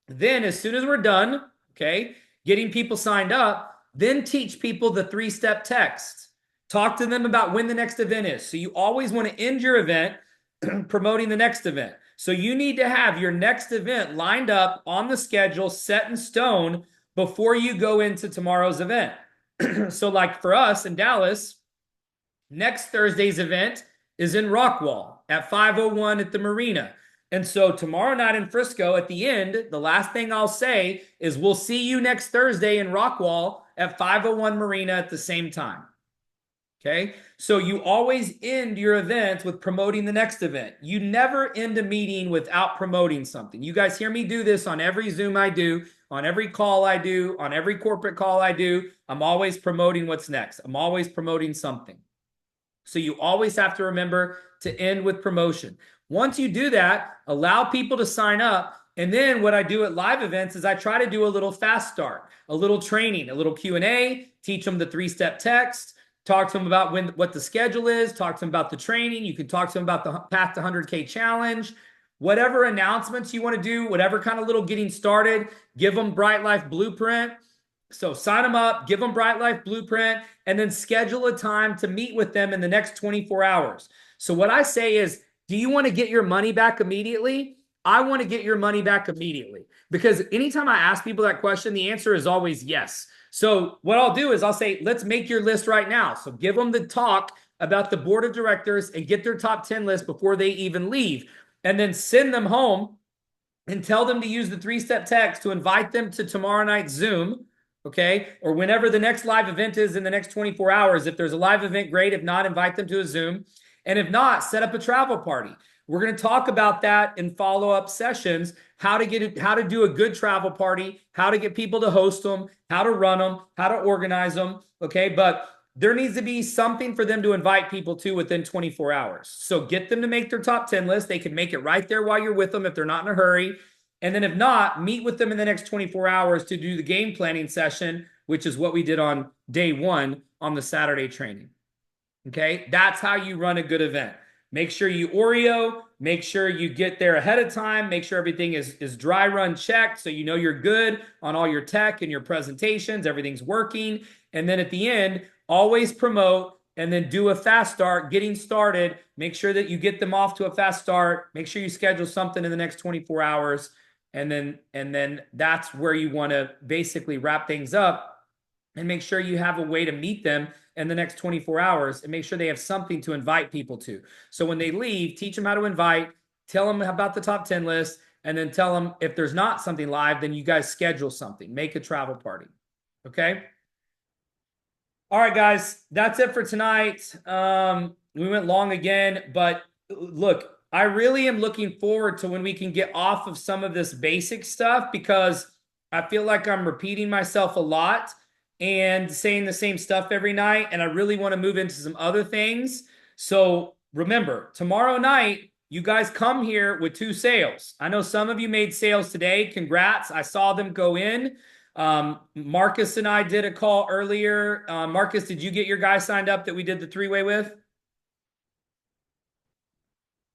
Then as soon as we're done, okay, getting people signed up, then teach people the 3-step text. Talk to them about when the next event is. So you always want to end your event promoting the next event. So you need to have your next event lined up on the schedule, set in stone before you go into tomorrow's event. So like for us in Dallas, next Thursday's event is in Rockwall at 5:01 at the Marina. And so tomorrow night in Frisco, at the end, the last thing I'll say is we'll see you next Thursday in Rockwall at 5:01 Marina at the same time. Okay. So you always end your events with promoting the next event. You never end a meeting without promoting something. You guys hear me do this on every Zoom I do, on every call I do, on every corporate call I do. I'm always promoting what's next. I'm always promoting something. So you always have to remember to end with promotion. Once you do that, allow people to sign up. And then what I do at live events is I try to do a little fast start, a little training, a little Q&A, teach them the 3-step text, talk to them about what the schedule is, talk to them about the training. You can talk to them about the Path to 100K challenge, whatever announcements you want to do, whatever kind of little getting started, give them Bright Life Blueprint. So sign them up, give them Bright Life Blueprint, and then schedule a time to meet with them in the next 24 hours. So what I say is, do you want to get your money back immediately? I want to get your money back immediately, because anytime I ask people that question, the answer is always yes. So what I'll do is I'll say, let's make your list right now. So give them the talk about the board of directors and get their top 10 list before they even leave, and then send them home and tell them to use the 3-step text to invite them to tomorrow night's Zoom. Okay. Or whenever the next live event is in the next 24 hours. If there's a live event, great. If not, invite them to a Zoom. And if not, set up a travel party. We're going to talk about that in follow-up sessions, how to do a good travel party, how to get people to host them, how to run them, how to organize them. Okay. But there needs to be something for them to invite people to within 24 hours. So get them to make their top 10 list. They can make it right there while you're with them if they're not in a hurry. And then if not, meet with them in the next 24 hours to do the game planning session, which is what we did on day 1 on the Saturday training. Okay, that's how you run a good event. Make sure you Oreo, make sure you get there ahead of time, make sure everything is dry run checked so you know you're good on all your tech and your presentations, everything's working. And then at the end, always promote and then do a fast start, getting started. Make sure that you get them off to a fast start. Make sure you schedule something in the next 24 hours. And then that's where you want to basically wrap things up and make sure you have a way to meet them in the next 24 hours and make sure they have something to invite people to. So when they leave, teach them how to invite, tell them about the top 10 list, and then tell them if there's not something live, then you guys schedule something, make a travel party. Okay. All right, guys, that's it for tonight. We went long again, but look, I really am looking forward to when we can get off of some of this basic stuff, because I feel like I'm repeating myself a lot and saying the same stuff every night. And I really want to move into some other things. So remember, tomorrow night, you guys come here with 2 sales. I know some of you made sales today. Congrats. I saw them go in. Marcus and I did a call earlier. Marcus, did you get your guy signed up that we did the three-way with?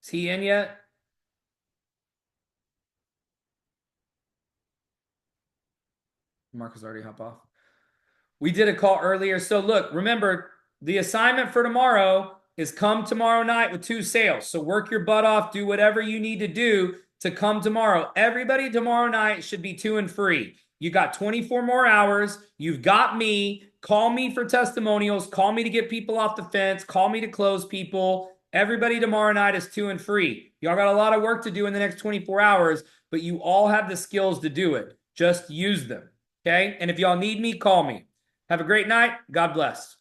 Is he in yet? Marcus already hop off. We did a call earlier. So look, remember, the assignment for tomorrow is come tomorrow night with 2 sales. So work your butt off, do whatever you need to do to come tomorrow. Everybody tomorrow night should be 2 and free. You got 24 more hours. You've got me. Call me for testimonials. Call me to get people off the fence. Call me to close people. Everybody tomorrow night is 2 and free. Y'all got a lot of work to do in the next 24 hours, but you all have the skills to do it. Just use them. Okay? And if y'all need me, call me. Have a great night. God bless.